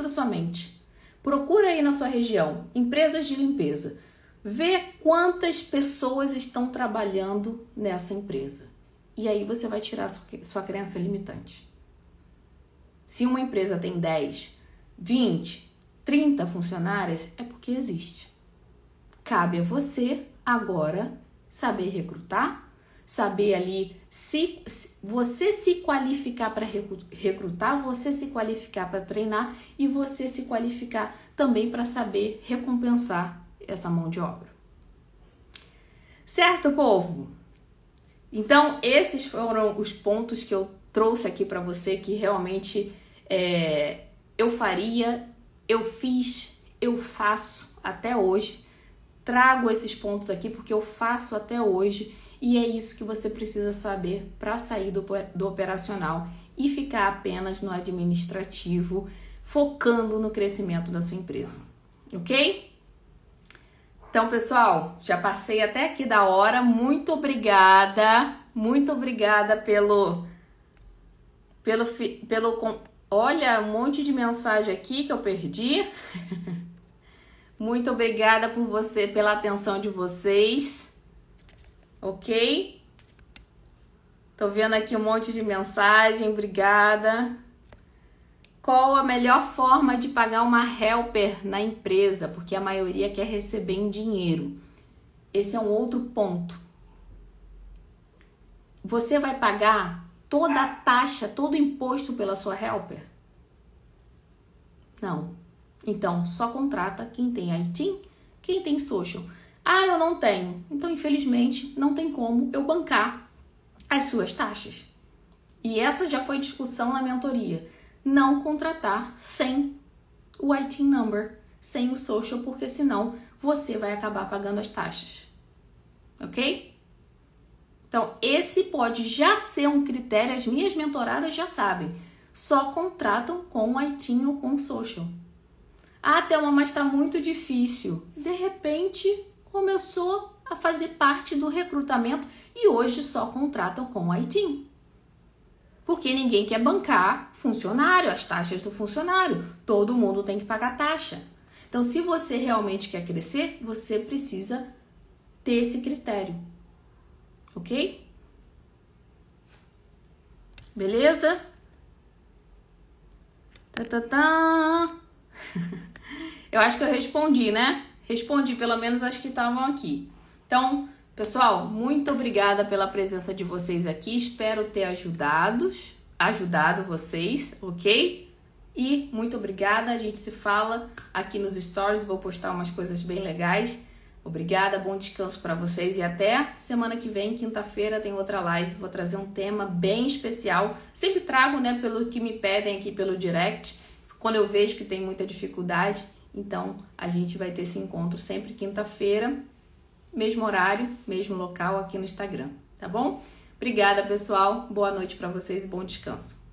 da sua mente. Procura aí na sua região, empresas de limpeza. Vê quantas pessoas estão trabalhando nessa empresa. E aí você vai tirar sua crença limitante. Se uma empresa tem 10, 20, 30 funcionárias, é porque existe. Cabe a você agora saber recrutar, saber ali se você se qualificar para recrutar, você se qualificar para treinar e você se qualificar também para saber recompensar essa mão de obra. Certo, povo? Então, esses foram os pontos que eu trouxe aqui para você que realmente eu faria, eu fiz, eu faço até hoje. Trago esses pontos aqui porque eu faço até hoje e é isso que você precisa saber para sair do operacional e ficar apenas no administrativo, focando no crescimento da sua empresa, ok? Então, pessoal, já passei até aqui da hora. Muito obrigada Olha, um monte de mensagem aqui que eu perdi. Muito obrigada pela atenção de vocês. Ok? Tô vendo aqui um monte de mensagem. Obrigada. Qual a melhor forma de pagar uma helper na empresa? Porque a maioria quer receber em dinheiro. Esse é um outro ponto. Você vai pagar toda a taxa, todo o imposto pela sua helper? Não. Então, só contrata quem tem IT, quem tem social. Ah, eu não tenho. Então, infelizmente, não tem como eu bancar as suas taxas. E essa já foi discussão na mentoria. Não contratar sem o IT number, sem o social, porque senão você vai acabar pagando as taxas. Ok? Então, esse pode já ser um critério, as minhas mentoradas já sabem. Só contratam com o IT ou com o social. Ah, Thelma, mas está muito difícil. De repente, começou a fazer parte do recrutamento e hoje só contratam com o IT. Porque ninguém quer bancar funcionário, as taxas do funcionário. Todo mundo tem que pagar taxa. Então, se você realmente quer crescer, você precisa ter esse critério. Ok? Beleza? Eu acho que eu respondi, né? Respondi pelo menos as que estavam aqui. Então, pessoal, muito obrigada pela presença de vocês aqui. Espero ter ajudado vocês, ok? E muito obrigada. A gente se fala aqui nos stories. Vou postar umas coisas bem legais. Obrigada, bom descanso para vocês e até semana que vem, quinta-feira, tem outra live. Vou trazer um tema bem especial. Sempre trago, né, pelo que me pedem aqui pelo direct, quando eu vejo que tem muita dificuldade. Então, a gente vai ter esse encontro sempre quinta-feira, mesmo horário, mesmo local aqui no Instagram, tá bom? Obrigada, pessoal. Boa noite para vocês e bom descanso.